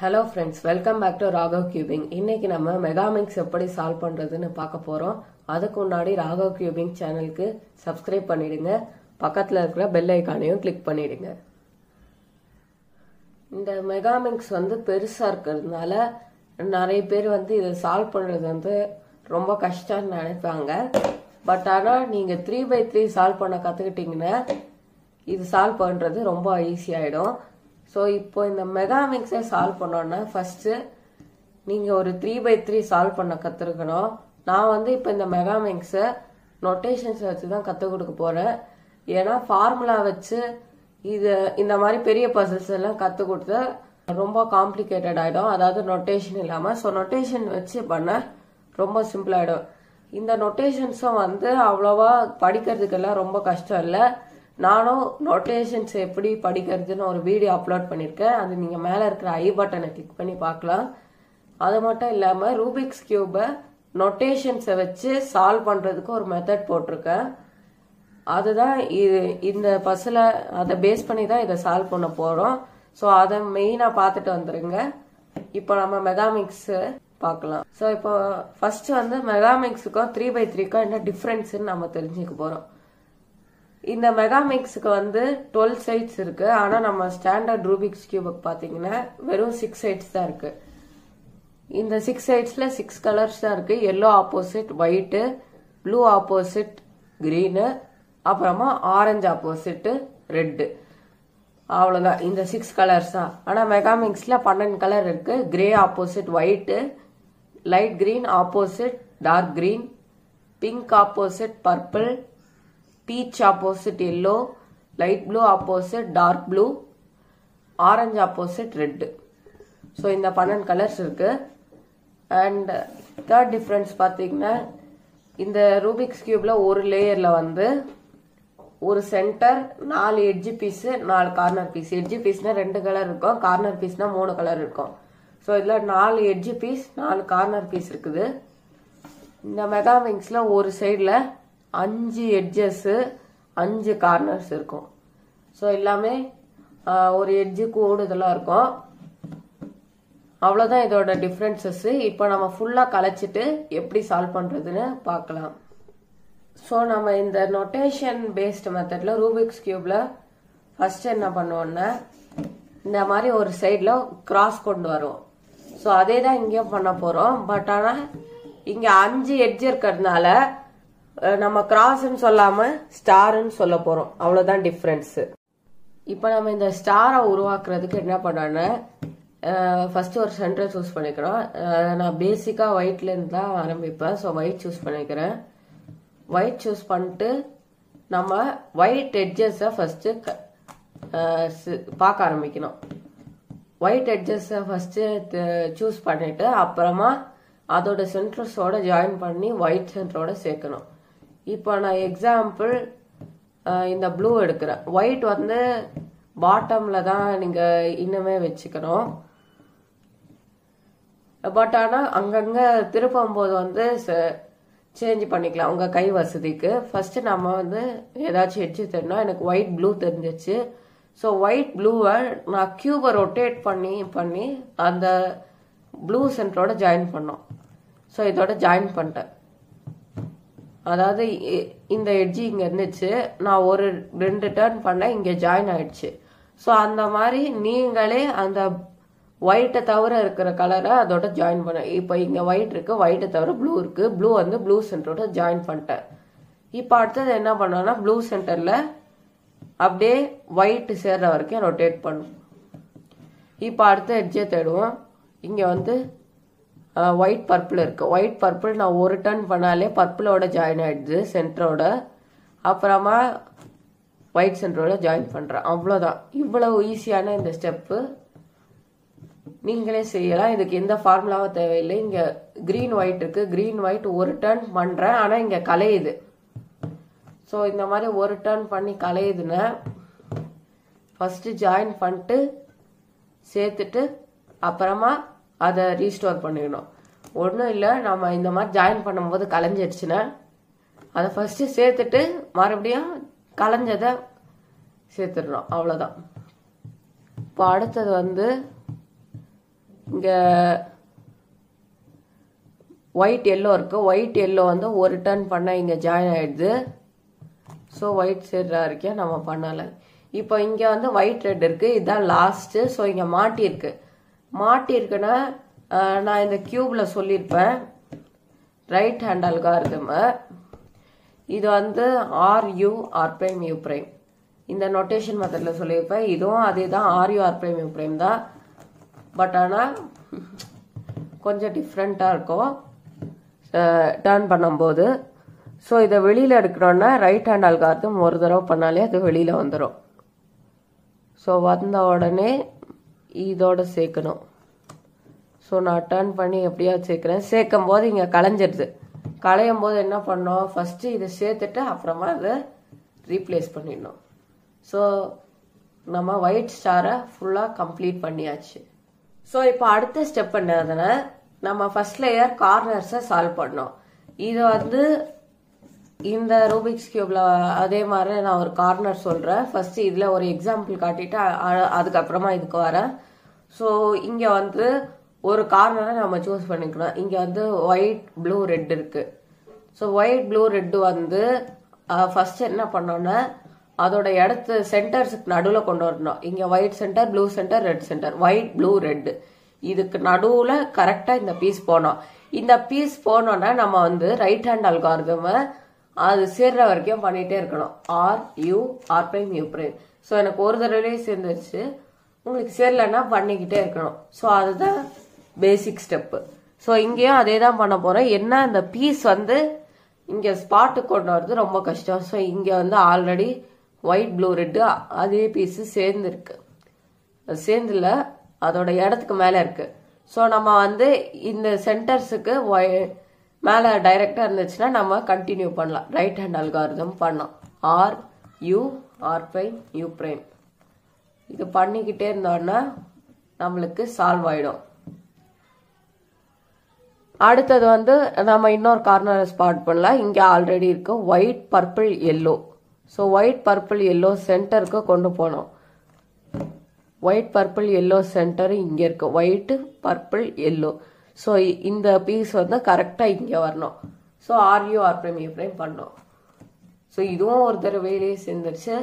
Hello friends, welcome back to Raghav Cubing. இன்னைக்கு நம்ம மெகாமிக்ஸ் எப்படி சால்வ் பண்றதுன்னு பார்க்க போறோம். அதுக்கு முன்னாடி ராகவ் கியூபிங் சேனலுக்கு சப்ஸ்கிரைப் பண்ணிடுங்க. பக்கத்துல இருக்கிற பெல் ஐகானையும் கிளிக் பண்ணிடுங்க. இந்த மெகாமிக்ஸ் பெருசா இருக்கிறதுனால நிறைய பேர் இதை சால்வ் பண்றது ரொம்ப கஷ்டம்னு நினைப்பாங்க. பட் ஆனா நீங்க 3x3 சால்வ் பண்ண கத்துக்கிட்டீங்கன்னா இது சால்வ் பண்றது ரொம்ப ஈஸி ஆயிடும். ஸோ இப்போ இந்த மெகாமிக்ஸை சால்வ் பண்ணோன்னா ஃபர்ஸ்ட் நீங்க ஒரு 3x3 சால்வ் பண்ண கத்துருக்கணும். நான் இப்போ இந்த மெகாமிக்ஸை நொட்டேஷன்ஸ் வச்சு தான் கற்றுக் கொடுக்க போறேன். ஏன்னா ஃபார்முலா வச்சு இது இந்த மாதிரி பெரிய பசில்ஸ் எல்லாம் கற்றுக் கொடுத்து ரொம்ப காம்ப்ளிகேட்டட் ஆயிடும். அதாவது நொட்டேஷன் இல்லாம. ஸோ நொட்டேஷன் வச்சு பண்ண ரொம்ப சிம்பிள் ஆயிடும். இந்த நொட்டேஷன்ஸும் அவ்வளவா படிக்கிறதுக்கெல்லாம் ரொம்ப கஷ்டம் இல்லை. நானும் நோட்டேஷன்ஸ் எப்படி படிக்கிறதுன்னு ஒரு வீடியோ அப்லோட் பண்ணியிருக்கேன். அது நீங்க மேல இருக்கிற ஐ பட்டனை கிளிக் பண்ணி பார்க்கலாம். அது மட்டும் இல்லாம ரூபிக்ஸ் கியூபை நோட்டேஷன்ஸை வச்சு சால்வ் பண்றதுக்கு ஒரு மெத்தட் போட்டிருக்கேன். அதுதான் இந்த பஸ்ல அதை பேஸ் பண்ணி தான் இதை சால்வ் பண்ண போறோம். ஸோ அதை மெயினா பார்த்துட்டு வந்துருங்க. இப்போ நம்ம மெகாமிக்ஸ் பார்க்கலாம். ஸோ இப்போ ஃபர்ஸ்ட் மெகாமிக்ஸுக்கும் 3x3க்கும் என்ன டிஃபரன்ஸ்ன்னு நம்ம தெரிஞ்சுக்க போறோம். இந்த மெகாமிக்ஸுக்கு 12 சைட்ஸ் இருக்கு. ஆனா நம்ம ஸ்டாண்டர்ட் ரூபிக்ஸ் கியூபுக்கு பாத்தீங்கன்னா வெறும் 6 சைட்ஸ் தான் இருக்கு. இந்த 6 சைட்ஸ்ல 6 கலர்ஸ் தான் இருக்கு. Yellow opposite white, blue opposite green, அப்புறமா ஆரஞ்சு ஆப்போசிட் ரெட். அவ்வளவுதான், இந்த 6 கலர்ஸ் தான். ஆனா மெகாமிக்ஸ்ல 12 கலர் இருக்கு. Grey opposite white, light green opposite dark green, pink opposite purple, peach opposite yellow, light blue opposite dark blue, orange opposite red. So இந்த 12 colours இருக்கு. And third difference பார்த்தீங்கன்னா இந்த ரூபிக்ஸ் கியூப்ல ஒரு லேயர்ல ஒரு center, 4 edge piece, 4 corner piece. Edge பீஸ்னா 2 colour இருக்கும், corner பீஸ்னா 3 கலர் இருக்கும். ஸோ இதுல 4 எட்ஜ் பீஸ், 4 கார்னர் பீஸ் இருக்குது. இந்த மெகாமிக்ஸ்ல ஒரு சைட்ல 5 எட்ஜஸ், 5 கார்னர்ஸ் இருக்கும். ஸோ எல்லாமே ஒரு எட்ஜு கூடுதலாக இருக்கும். அவ்வளோதான் இதோட டிஃப்ரென்சஸ். இப்போ நம்ம ஃபுல்லாக கலைச்சிட்டு எப்படி சால்வ் பண்ணுறதுன்னு பார்க்கலாம். ஸோ நம்ம இந்த நொட்டேஷன் பேஸ்டு மெத்தட்ல ரூபிக்ஸ் கியூப்ல ஃபர்ஸ்ட் என்ன பண்ணுவோம்னா இந்த மாதிரி ஒரு சைடில் கிராஸ் கொண்டு வரும். ஸோ அதே தான் இங்கேயும் பண்ண போகிறோம். பட் ஆனால் இங்கே 5 எட்ஜ் இருக்கிறதுனால நம்ம கிராஸ்ன்னு சொல்லாம ஸ்டார்ன்னு சொல்ல போறோம். அவ்வளவுதான் டிஃபரன்ஸ். இப்ப நம்ம இந்த ஸ்டாரை உருவாக்குறதுக்கு என்ன பண்ணோம்னா ஃபர்ஸ்ட் ஒரு சென்டர் சூஸ் பண்ணிக்கிறோம். நான் பேசிக்கா ஒயிட்ல இருந்து தான் ஆரம்பிப்பேன். ஸோ ஒயிட் சூஸ் பண்ணிக்கிறேன். ஒயிட் சூஸ் பண்ணிட்டு நம்ம ஒயிட் எட்ஜஸ் ஃபர்ஸ்ட் பார்க்க ஆரம்பிக்கணும். ஒயிட் எட்ஜஸ் ஃபர்ஸ்ட் சூஸ் பண்ணிட்டு அப்புறமா அதோட சென்டர்ஸோட ஜாயின் பண்ணி ஒயிட் சென்டரோட சேர்க்கணும். இப்போ நான் எக்ஸாம்பிள் இந்த ப்ளூ எடுக்கிறேன். ஒயிட் பாட்டம்ல தான் நீங்க இன்னுமே வச்சுக்கணும். பட் ஆனா அங்கங்க திருப்பும் போது சேஞ்ச் பண்ணிக்கலாம் உங்க கை வசதிக்கு. ஃபர்ஸ்ட் நம்ம ஏதாச்சும் எட்ஜ் தெரியும். எனக்கு ஒயிட் ப்ளூ தெரிஞ்சிச்சு. ஸோ ஒயிட் ப்ளூவை நான் கியூபை ரொட்டேட் பண்ணி அந்த ப்ளூ சென்டரோட ஜாயின் பண்ணோம். ஸோ இதோட ஜாயின் பண்ணிட்டேன். அதாவது இந்த எட்ஜி இங்க இருந்துச்சு, நான் ஒரு 2 டர்ன் பண்ண இங்க ஜாயின் ஆயிடுச்சு. ஸோ அந்த மாதிரி நீங்களே அந்த ஒயிட்டை தவிர இருக்கிற கலரை அதோட ஜாயின் பண்ண. இப்போ இங்க ஒயிட் இருக்கு, ஒயிட்டை தவிர ப்ளூ இருக்கு. ப்ளூ ப்ளூ சென்டரோட ஜாயின் பண்ணிட்டேன். இப்போ அடுத்தது என்ன பண்ணோம்னா ப்ளூ சென்டர்ல அப்படியே ஒயிட் சேர்ற வரைக்கும் ரொட்டேட் பண்ணும். இப்போ அடுத்த எட்ஜை தேடுவோம். இங்க ஒயிட் பர்பிள் இருக்கு. ஒயிட் பர்பிள் நான் ஒரு டர்ன் பண்ணாலே பர்பிளோட ஜாயின் ஆயிடுது சென்டரோட. அப்புறமா ஒயிட் சென்டரோட ஜாயின் பண்றேன். அவ்வளவுதான். இவ்வளவு ஈஸியான இந்த ஸ்டெப்பு நீங்களே செய்யலாம். இதுக்கு எந்த ஃபார்முலாவும் தேவையில்லை. இங்க கிரீன் ஒயிட் இருக்கு. கிரீன் ஒயிட் ஒரு டர்ன் பண்றேன், ஆனா இங்க கலையுது. ஸோ இந்த மாதிரி ஒரு டர்ன் பண்ணி கலையுதுன்னா ஃபர்ஸ்ட் ஜாயின் பண்ணிட்டு சேர்த்துட்டு அப்புறமா அதை ரீஸ்டோர் பண்ணிடணும். ஒன்றும் இல்லை, நம்ம இந்த மாதிரி ஜாயின் பண்ணும்போது கலைஞ்சிடுச்சுன்னா அதை ஃபர்ஸ்ட் சேர்த்துட்டு மறுபடியும் கலைஞ்சதை சேர்த்துடுறோம். அவ்வளோதான். இப்போ அடுத்தது இங்கே ஒயிட் எல்லோ இருக்குது. ஒயிட் எல்லோ வந்து ஒரு டர்ன் பண்ணால் இங்கே ஜாயின் ஆகிடுது. ஸோ ஒயிட் சேர்ற வரைக்கும் நம்ம பண்ணலை. இப்போ இங்கே வந்து ஒயிட் ரெட் இருக்குது. இதுதான் லாஸ்ட்டு. ஸோ இங்கே மாட்டியிருக்குன்னா நான் இந்த கியூபில் சொல்லியிருப்பேன் ரைட் ஹேண்ட் அல்காரிதம். இது வந்து RU R' U'. இந்த நோட்டேஷன் மெத்தடில் சொல்லியிருப்பேன். இதுவும் அதே தான், RU R' U' தான். பட் ஆனால் கொஞ்சம் டிஃப்ரெண்ட்டாக இருக்கும் டர்ன் பண்ணும்போது. ஸோ இதை வெளியில் எடுக்கணுன்னா ரைட் ஹேண்ட் அல்காரிதம் ஒரு தடவை பண்ணாலே அது வெளியில் வந்துடும். ஸோ வந்த உடனே இதோட சேர்க்கணும். ஸோ நான் டர்ன் பண்ணி எப்படியாவது சேர்க்குறேன். சேர்க்கும் போது இங்கே களைஞ்சிடுது. களையும் போது என்ன பண்ணோம், ஃபஸ்ட்டு இதை சேர்த்துட்டு அப்புறமா அதை ரீப்ளேஸ் பண்ணிடணும். ஸோ நம்ம ஒயிட் ஸ்டாரை ஃபுல்லாக கம்ப்ளீட் பண்ணியாச்சு. ஸோ இப்போ அடுத்த ஸ்டெப் என்னதுன்னா நம்ம ஃபர்ஸ்ட் லேயர் கார்னர்ஸை சால்வ் பண்ணோம். இது வந்து இந்த ரூபிக்ஸ் கியூப்ல அதே மாதிரி நான் ஒரு கார்னர் சொல்கிறேன். ஃபர்ஸ்ட் இதில் ஒரு எக்ஸாம்பிள் காட்டிட்டு அதுக்கப்புறமா இதுக்கு வரேன். ஸோ இங்கே வந்து ஒரு கார்னரை நம்ம சூஸ் பண்ணிக்கணும். இங்கே வந்து ஒயிட் ப்ளூ ரெட் இருக்கு. ஸோ ஒயிட் ப்ளூ ரெட்டு வந்து ஃபர்ஸ்ட் என்ன பண்ணோன்னா அதோட இடத்து சென்டர்ஸுக்கு நடுவில் கொண்டு வரணும். இங்கே white centre, blue centre, red centre, white blue red, இதுக்கு நடுவில் கரெக்டாக இந்த பீஸ் போனோம். இந்த பீஸ் போனோன்னா நம்ம வந்து ரைட் ஹேண்ட் அல்காரிதம் அது சேர்ற வரைக்கும் பண்ணிகிட்டே இருக்கணும். RU R' U'. ஸோ எனக்கு ஒரு தடவையே சேர்ந்துருச்சு. உங்களுக்கு சேரலைன்னா பண்ணிக்கிட்டே இருக்கணும். ஸோ அதுதான் பேசிக் ஸ்டெப்பு. ஸோ இங்கேயும் அதே தான் பண்ண போகிறேன். என்ன இந்த பீஸ் வந்து இங்கே ஸ்பாட்டுக்கு கொண்டு வரது ரொம்ப கஷ்டம். ஸோ இங்கே வந்து ஆல்ரெடி ஒயிட் ப்ளூ ரெட்டு அதே பீஸு சேர்ந்துருக்கு. சேர்ந்துல அதோட இடத்துக்கு மேலே இருக்கு. ஸோ நம்ம வந்து இந்த சென்டர்ஸுக்கு மேலே டைரக்டாக இருந்துச்சுன்னா நம்ம கண்டினியூ பண்ணலாம். ரைட் ஹேண்ட் அல்காரிதம் பண்ணோம். RU R' U'. இது பண்ணிக்கிட்டே இருந்தோன்னா நம்மளுக்கு சால்வ் ஆயிடும். அடுத்தது வந்து நம்ம இன்னொரு கார்னரை ஸ்பாட் பண்ணலாம். இங்கே ஆல்ரெடி இருக்கு white purple yellow. So white purple yellow சென்டருக்கு கொண்டு போனோம். ஒயிட் பர்பிள் எல்லோ சென்டர் இங்கே இருக்கு. White purple yellow. ஸோ இந்த பீஸ் வந்து கரெக்டாக இங்கே வரணும். ஸோ RU R' U' பண்ணோம். ஸோ இதுவும் ஒரு தடவையிலே சேர்ந்துருச்சு.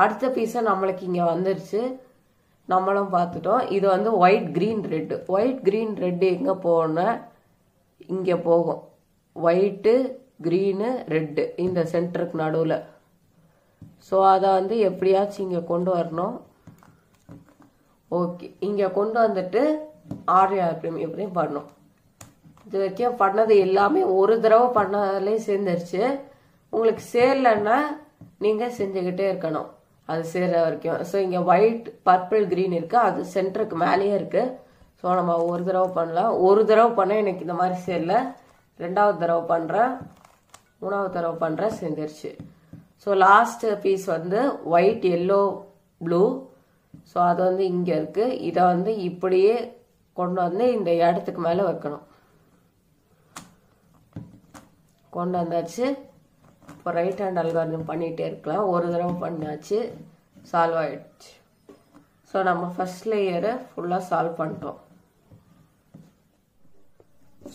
அடுத்த பீஸை நம்மளுக்கு இங்கே வந்துருச்சு. நம்மளும் பார்த்துட்டோம். இது வந்து white green red. White green red எங்கே போகணும்னா இங்கே போகும். ஒயிட்டு கிரீனு ரெட்டு இந்த சென்டருக்கு நடுவில். ஸோ அதை வந்து எப்படியாச்சும் இங்கே கொண்டு வரணும். ஓகே, இங்கே கொண்டு வந்துட்டு RU R' பண்ணணும். இது வரைக்கும் பண்ணது எல்லாமே ஒரு தடவை பண்ணாலே சேர்ந்துருச்சு. உங்களுக்கு சேரலைன்னா நீங்கள் செஞ்சுக்கிட்டே இருக்கணும் அது சேர்ற வரைக்கும். ஸோ இங்கே ஒயிட் பர்பிள் கிரீன் இருக்கு, அது சென்டருக்கு மேலேயே இருக்கு. ஸோ நம்ம ஒரு தடவை பண்ணலாம். ஒரு தடவை பண்ண எனக்கு இந்த மாதிரி சேரல. ரெண்டாவது தடவை பண்ணுறேன், மூணாவது தடவை பண்ணுறேன், சேர்ந்துருச்சு. ஸோ லாஸ்ட் பீஸ் வந்து ஒயிட் எல்லோ ப்ளூ. ஸோ அது வந்து இங்கே இருக்கு. இதை வந்து இப்படியே கொண்டு வந்து இந்த இடத்துக்கு மேலே வைக்கணும். கொண்டு வந்தாச்சு. இப்போ ரைட் ஹேண்ட் அல்காரிதம் பண்ணிகிட்டே இருக்கலாம். ஒரு தடவை பண்ணாச்சு, சால்வ் ஆயிடுச்சு. ஸோ நம்ம ஃபர்ஸ்ட் லேயரை ஃபுல்லாக சால்வ் பண்ணிட்டோம்.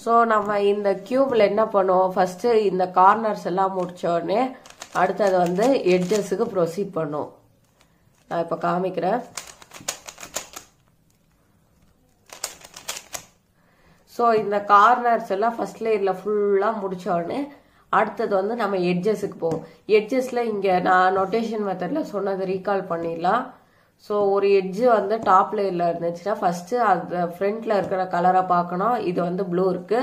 ஸோ நம்ம இந்த கியூபில் என்ன பண்ணுவோம், ஃபர்ஸ்ட் இந்த கார்னர்ஸ் எல்லாம் முடிச்ச உடனே அடுத்தது வந்து எட்ஜஸுக்கு ப்ரொசீட் பண்ணுவோம். நான் இப்போ காமிக்கிறேன். ஸோ இந்த கார்னர்ஸ் எல்லாம் ஃபர்ஸ்ட் லேயரில் ஃபுல்லாக முடிச்ச உடனே அடுத்தது வந்து நம்ம எட்ஜஸுக்கு போவோம். எட்ஜஸில் இங்கே நான் நோட்டேஷன் மெத்தடில் சொன்னது ரீகால் பண்ணிடலாம். ஸோ ஒரு எட்ஜு வந்து டாப் லேயரில் இருந்துச்சுன்னா ஃபர்ஸ்ட் அது ஃப்ரண்ட்ல இருக்கிற கலரை பார்க்கணும். இது வந்து ப்ளூ இருக்கு.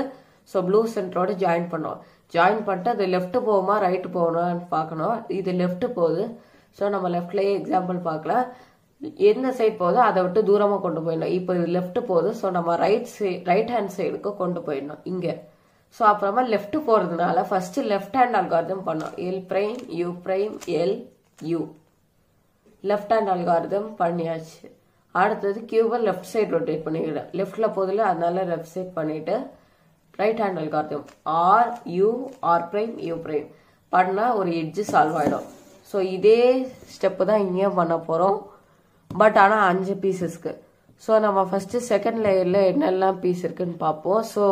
ஸோ ப்ளூ சென்டரோட ஜாயின் பண்ணுவோம். ஜாயின் பண்ணிட்டு அது லெஃப்ட் போகுமா ரைட்டு போகணும்னு பார்க்கணும். இது லெஃப்ட் போகுது. ஸோ நம்ம லெஃப்ட்லேயே எக்ஸாம்பிள் பார்க்கலாம். எந்த சைட் போகுதோ அதை விட்டு தூரமாக கொண்டு போயிடணும். இப்போ இது லெஃப்ட் போகுது. ஸோ நம்ம ரைட் ஹேண்ட் சைடுக்கு கொண்டு போயிடணும் இங்கே. ஸோ அப்புறமா லெஃப்ட் போகிறதுனால ஃபர்ஸ்ட் லெஃப்ட் ஹேண்ட் அல்காரிதம் பண்ணோம். L' U' L U. Left hand algorithm பண்ணியாச்சு. அடுத்தது கியூபை லெஃப்ட் சைடு ரொட்டேட் பண்ணிவிடும். லெஃப்டில் போதில் அதனால லெஃப்ட் சைட் பண்ணிவிட்டு right hand algorithm RU R' U' பண்ணால் ஒரு எட்ஜு சால்வ் ஆகிடும். ஸோ இதே ஸ்டெப்பு தான் இங்கேயும் பண்ண போகிறோம். பட் ஆனால் 5 பீசஸ்க்கு. ஸோ நம்ம ஃபர்ஸ்ட் செகண்ட் லேயர்ல என்னெல்லாம் பீஸ் இருக்குன்னு பார்ப்போம். ஸோ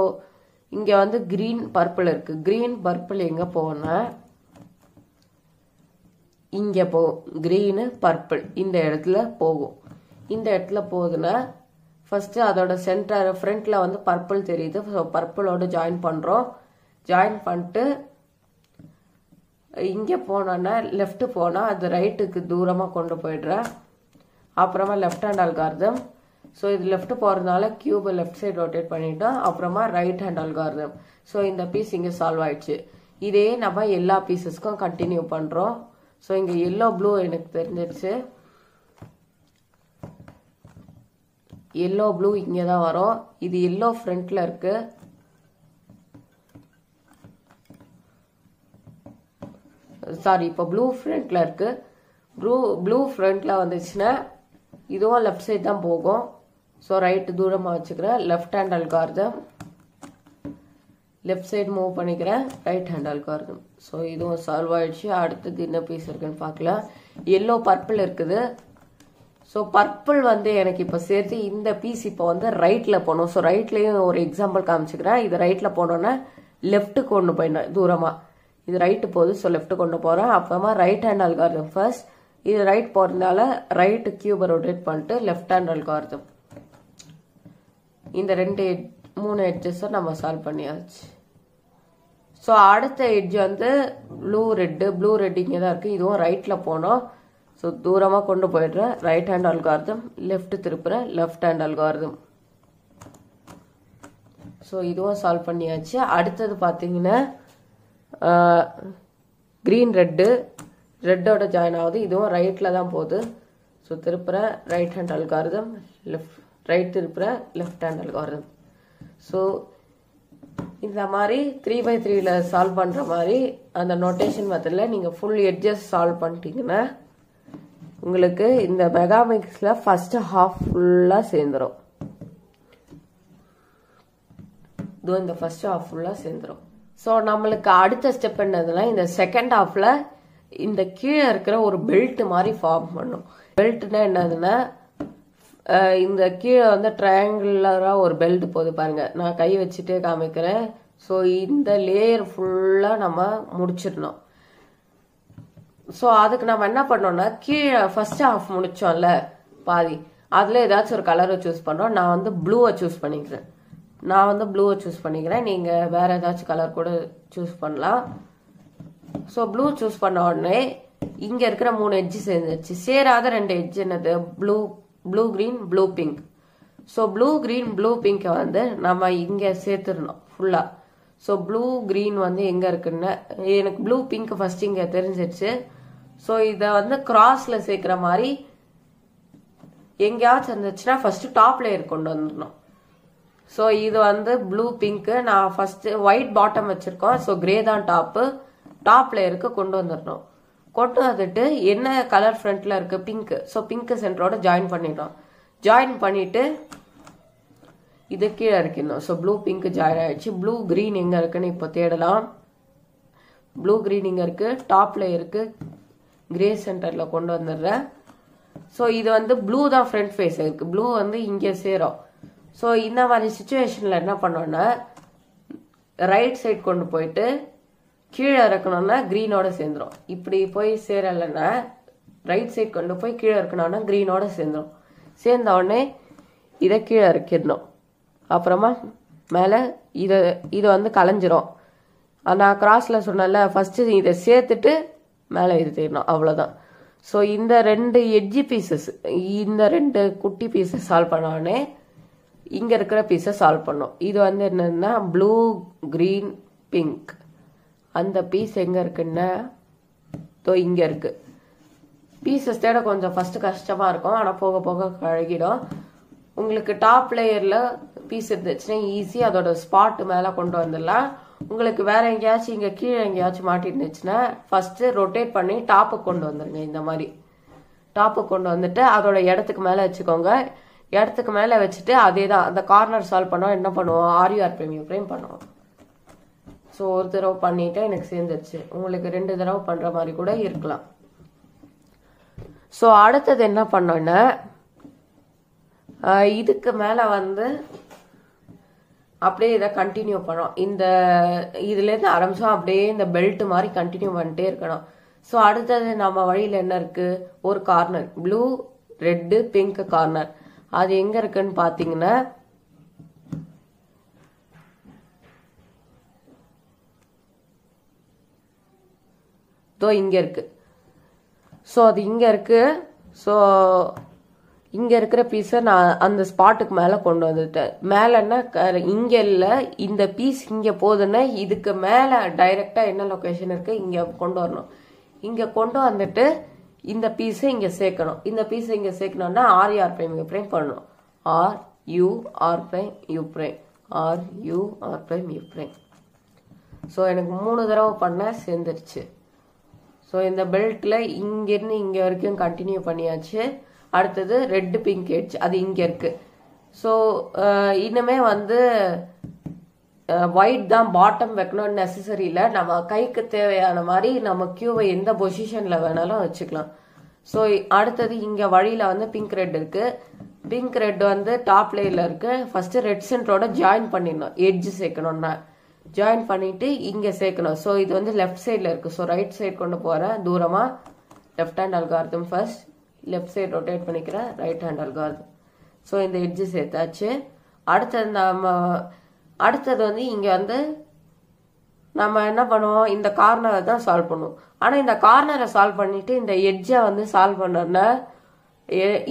இங்க வந்து கிரீன் பர்பிள் இருக்கு. கிரீன் பர்பிள் எங்க போகும்னா இங்க போகும். கிரீனு பர்பிள் இந்த இடத்துல போகும். இந்த இடத்துல போகுதுன்னா ஃபர்ஸ்ட் அதோட சென்டர் ஃப்ரண்ட்ல வந்து பர்பிள் தெரியுது. ஸோ பர்பிளோட ஜாயின் பண்றோம். ஜாயின் பண்ணிட்டு இங்க போனோன்னா லெஃப்ட் போனா அது ரைட்டுக்கு தூரமா கொண்டு போயிடுறேன். அப்புறமா லெஃப்ட் ஹேண்ட் அல்காரிதம். ஸோ இது லெஃப்ட் போறதுனால கியூபை லெஃப்ட் சைடு ரொட்டேட் பண்ணிட்டோம். அப்புறமா ரைட் ஹேண்ட் அல்காரிதம். ஸோ இந்த பீஸ் இங்க சால்வ் ஆயிடுச்சு. இதே நம்ம எல்லா பீசஸ்க்கும் கண்டினியூ பண்றோம். ஸோ இங்க எல்லோ ப்ளூ எனக்கு தெரிஞ்சிருச்சு. எல்லோ ப்ளூ இங்க தான் வரும். இது எல்லோ ஃப்ரண்ட்ல இருக்கு. சாரி, இப்போ ப்ளூ ஃப்ரண்ட்ல இருக்கு. ப்ளூ ஃப்ரண்ட்ல வந்துச்சுன்னா இதுவும் லெஃப்ட் சைடு தான் போகும். ஸோ ரைட் தூரமா வச்சுக்கிறேன். Left hand algorithm. Left side move பண்ணிக்கிறேன். Right hand algorithm. ஸோ இதுவும் சால்வ் ஆயிடுச்சு. அடுத்தது என்ன பீஸ் இருக்குன்னு பார்க்கலாம். எல்லோ பர்பிள் இருக்குது. ஸோ பர்பிள் வந்து எனக்கு இப்போ சேர்த்து இந்த பீஸ் இப்போ வந்து ரைட்ல போகணும். ஸோ ரைட்லயும் ஒரு எக்ஸாம்பிள் காமிச்சுக்கிறேன். இது ரைட்ல போனோன்னா லெஃப்ட் கொண்டு போயிடணும் தூரமா. இது ரைட்டு போகுது. ஸோ லெஃப்ட் கொண்டு போறேன். அப்புறமா ரைட் ஹேண்ட் அல்காரிதம் ஃபர்ஸ்ட். இது ரைட் போறதுனால ரைட் கியூபை ரொட்டேட் பண்ணிட்டு லெஃப்ட் ஹேண்ட் அல்காரிதம். இந்த 3 எட்ஜஸும் நம்ம சால்வ் பண்ணியாச்சு. ஸோ அடுத்த எட்ஜ் வந்து ப்ளூ ரெட் இங்கே தான் இருக்கு. இதுவும் ரைட்ல போனோம். ஸோ தூரமா கொண்டு போயிடுறேன். Right hand algorithm. லெஃப்ட் திருப்புறேன். Left hand algorithm. ஸோ இதுவும் சால்வ் பண்ணியாச்சு. அடுத்தது பார்த்தீங்கன்னா கிரீன் ரெட்டோட ஜாயின் ஆகுது. இதுவும் ரைட்ல தான் போகுது. ஸோ திருப்புறேன். Right hand algorithm. ரைட் திருப்புறேன். Left hand algorithm. ஸோ இந்த மாதிரி 3x3ல சால்வ் பண்ற மாதிரி அந்த நோட்டேஷன் மெத்தட்ல நீங்க ஃபுல் எட்ஜஸ் சால்வ் பண்ணிட்டீங்கன்னா உங்களுக்கு இந்த மெகாமிக்ஸ்ல ஃபர்ஸ்ட் ஹாஃப் ஃபுல்லா சேர்ந்துரும். இந்த ஃபர்ஸ்ட் ஹாஃப் ஃபுல்லா சேர்ந்துரும். ஸோ நம்மளுக்கு அடுத்த ஸ்டெப் என்னதுன்னா இந்த செகண்ட் ஹாஃப்ல இந்த கீழே இருக்கிற ஒரு பெல்ட் மாதிரி ஃபார்ம் பண்ணும். பெல்ட்னா என்னதுன்னா இந்த கீழே வந்து ட்ரையாங்குலரா ஒரு பெல்ட் போகுது பாருங்க. நான் கை வச்சுட்டே காமிக்கிறேன். ஸோ இந்த லேயர் ஃபுல்லா நம்ம முடிச்சிடணும். ஸோ அதுக்கு நம்ம என்ன பண்ணோம்னா கீழே ஃபர்ஸ்ட் ஹாஃப் முடிச்சோம்ல பாதி, அதுல ஏதாச்சும் ஒரு கலரை சூஸ் பண்றோம். நான் வந்து ப்ளூவை சூஸ் பண்ணிக்கிறேன். நீங்க வேற ஏதாச்சும் கலர் கூட சூஸ் பண்ணலாம். ஸோ ப்ளூ சூஸ் பண்ண உடனே இங்க இருக்கிற 3 எட்ஜ் சேர்ந்துச்சு. சேராத 2 எட்ஜ் என்னது? Blue green blue pink. So blue green blue பிங்கை வந்து நம்ம இங்க சேர்த்துடணும் ஃபுல்லா. ஸோ ப்ளூ கிரீன் வந்து எங்க இருக்குன்னு எனக்கு ப்ளூ பிங்க் ஃபர்ஸ்ட் இங்க தெரிஞ்சிடுச்சு. ஸோ இதை வந்து கிராஸ்ல சேர்க்கிற மாதிரி எங்கேயாச்சும் இருந்துச்சுன்னா ஃபர்ஸ்ட் டாப் லேயர் கொண்டு வந்துடணும். ஸோ இது வந்து ப்ளூ பிங்க். நான் ஃபர்ஸ்ட் ஒயிட் பாட்டம் வச்சிருக்கோம். ஸோ கிரே தான் டாப் லேயருக்கு கொண்டு வந்துடணும். கொண்டு வந்துட்டு என்ன கலர் ஃப்ரண்ட்ல இருக்கு? பிங்க். ஸோ பிங்க் சென்டரோட ஜாயின் பண்ணிட்டோம். ஜாயின் பண்ணிட்டு இது கீழே இருக்கணும். ஸோ ப்ளூ பிங்க் ஜாயின் ஆயிடுச்சு. ப்ளூ கிரீன் எங்க இருக்குன்னு இப்போ தேடலாம். ப்ளூ கிரீன் இங்க இருக்கு. டாப்ல இருக்கு. கிரே சென்டர்ல கொண்டு வந்துடுறேன். ஸோ இது வந்து ப்ளூ தான் ஃப்ரண்ட் ஃபேஸ் இருக்கு. ப்ளூ வந்து இங்க சேரும். ஸோ இந்த மாதிரி சுச்சுவேஷன்ல என்ன பண்ணோம்னா ரைட் சைட் கொண்டு போயிட்டு கீழே இறக்கணும்னா கிரீனோட சேர்ந்துரும். இப்படி போய் சேரலைன்னா ரைட் சைட் கொண்டு போய் கீழே இருக்கணும்னா கிரீனோட சேர்ந்துரும். சேர்ந்த உடனே இதை கீழே இறக்கிடணும். அப்புறமா மேலே இதை வந்து கலைஞ்சிரும். நான் கிராஸ்ல சொன்னல ஃபர்ஸ்ட் இதை சேர்த்துட்டு மேலே இது தேடணும். அவ்வளோதான். ஸோ இந்த 2 எட்ஜி பீசஸ், இந்த 2 குட்டி பீசஸ் சால்வ் பண்ண உடனே இங்க இருக்கிற பீஸை சால்வ் பண்ணும். இது வந்து என்னன்னா ப்ளூ கிரீன் பிங்க். அந்த பீஸ் எங்க இருக்குன்னா இங்க இருக்கு. பீசஸ் தேட கொஞ்சம் ஃபர்ஸ்ட் கஷ்டமா இருக்கும். ஆனா போக போக கழகிடும். உங்களுக்கு டாப் லேயர்ல பீஸ் இருந்துச்சுன்னா ஈஸி அதோட ஸ்பாட் மேல கொண்டு வந்துடலாம். உங்களுக்கு வேற எங்கேயாச்சும் இங்க கீழே எங்கேயாச்சும் மாட்டி இருந்துச்சுன்னா ஃபர்ஸ்ட் ரொட்டேட் பண்ணி டாப்புக்கு கொண்டு வந்துருங்க. இந்த மாதிரி டாப்புக்கு கொண்டு வந்துட்டு அதோட இடத்துக்கு மேல வச்சுக்கோங்க. இடத்துக்கு மேல வச்சுட்டு அதே தான் அந்த கார்னர் சால்வ் பண்ணோம். என்ன பண்ணுவோம்? ஆர்யூஆர் ஃப்ரேம் பண்ணுவோம். ஸோ ஒரு தடவை பண்ணிட்டு எனக்கு சேர்ந்துருச்சு. உங்களுக்கு 2 தடவை பண்ற மாதிரி கூட இருக்கலாம். ஸோ அடுத்தது என்ன பண்ணோன்னா இதுக்கு மேல வந்து அப்படியே இதை கண்டினியூ பண்ணோம். இதுல இருந்து ஆரம்பிச்சோம் அப்படியே இந்த பெல்ட் மாதிரி கண்டினியூ பண்ணிட்டே இருக்கணும். ஸோ அடுத்தது நம்ம வழியில என்ன இருக்கு, ஒரு corner blue red pink corner. அது எங்க இருக்குன்னு பாத்தீங்கன்னா இங்க இருக்கு. ஸோ அது இங்க இருக்கு. ஸோ இங்க இருக்கிற பீஸை நான் அந்த ஸ்பாட்டுக்கு மேல கொண்டு வந்துட்டேன். மேலன்னா இங்க இல்ல, இந்த பீஸ் இங்க போகுதுன்னா இதுக்கு மேல டைரக்டா என்ன லொகேஷன் இருக்கு இங்க கொண்டு வரணும். இங்க கொண்டு வந்துட்டு இந்த பீஸை இங்க சேர்க்கணும். இந்த பீஸை இங்க சேர்க்கணும்னா ஆர் பிரைம் யூ பிரைம் பண்ணணும். R U R prime U prime R U R prime U prime. So எனக்கு 3 தடவை பண்ண சேர்ந்துருச்சு. ஸோ இந்த பெல்ட்ல இங்கிருந்து இங்க வரைக்கும் கண்டினியூ பண்ணியாச்சு. அடுத்தது ரெட் பிங்க் எட்ஜ் அது இங்க இருக்கு. ஸோ இன்னுமே வந்து ஒயிட் தான் பாட்டம் வைக்கணும்னு நெசசரி இல்லை. நம்ம கைக்கு தேவையான மாதிரி நம்ம கியூவை எந்த பொசிஷன்ல வேணாலும் வச்சுக்கலாம். ஸோ அடுத்தது இங்க வழியில வந்து பிங்க் ரெட் இருக்கு. பிங்க் ரெட் வந்து டாப் லேயர்ல இருக்கு. ஃபர்ஸ்ட் ரெட் சென்டரோட ஜாயின் பண்ணிடணும். எட்ஜ் சேர்க்கணும்னா ஜாயின் பண்ணிட்டு இங்க சேர்க்கணும். ஸோ இது வந்து லெஃப்ட் சைட்ல இருக்கு. ஸோ ரைட் சைட் கொண்டு போறேன் தூரமா. Left hand algorithm first, left side rotate பண்ணிக்கிறேன், ரைட் ஹேண்ட் அல்காரிதம். ஸோ இந்த எட்ஜ் சேர்த்தாச்சு. அடுத்தது வந்து இங்க வந்து நம்ம என்ன பண்ணுவோம், இந்த கார்னரை தான் சால்வ் பண்ணுவோம். ஆனா இந்த கார்னரை சால்வ் பண்ணிட்டு இந்த எட்ஜை வந்து சால்வ் பண்ணோம்னா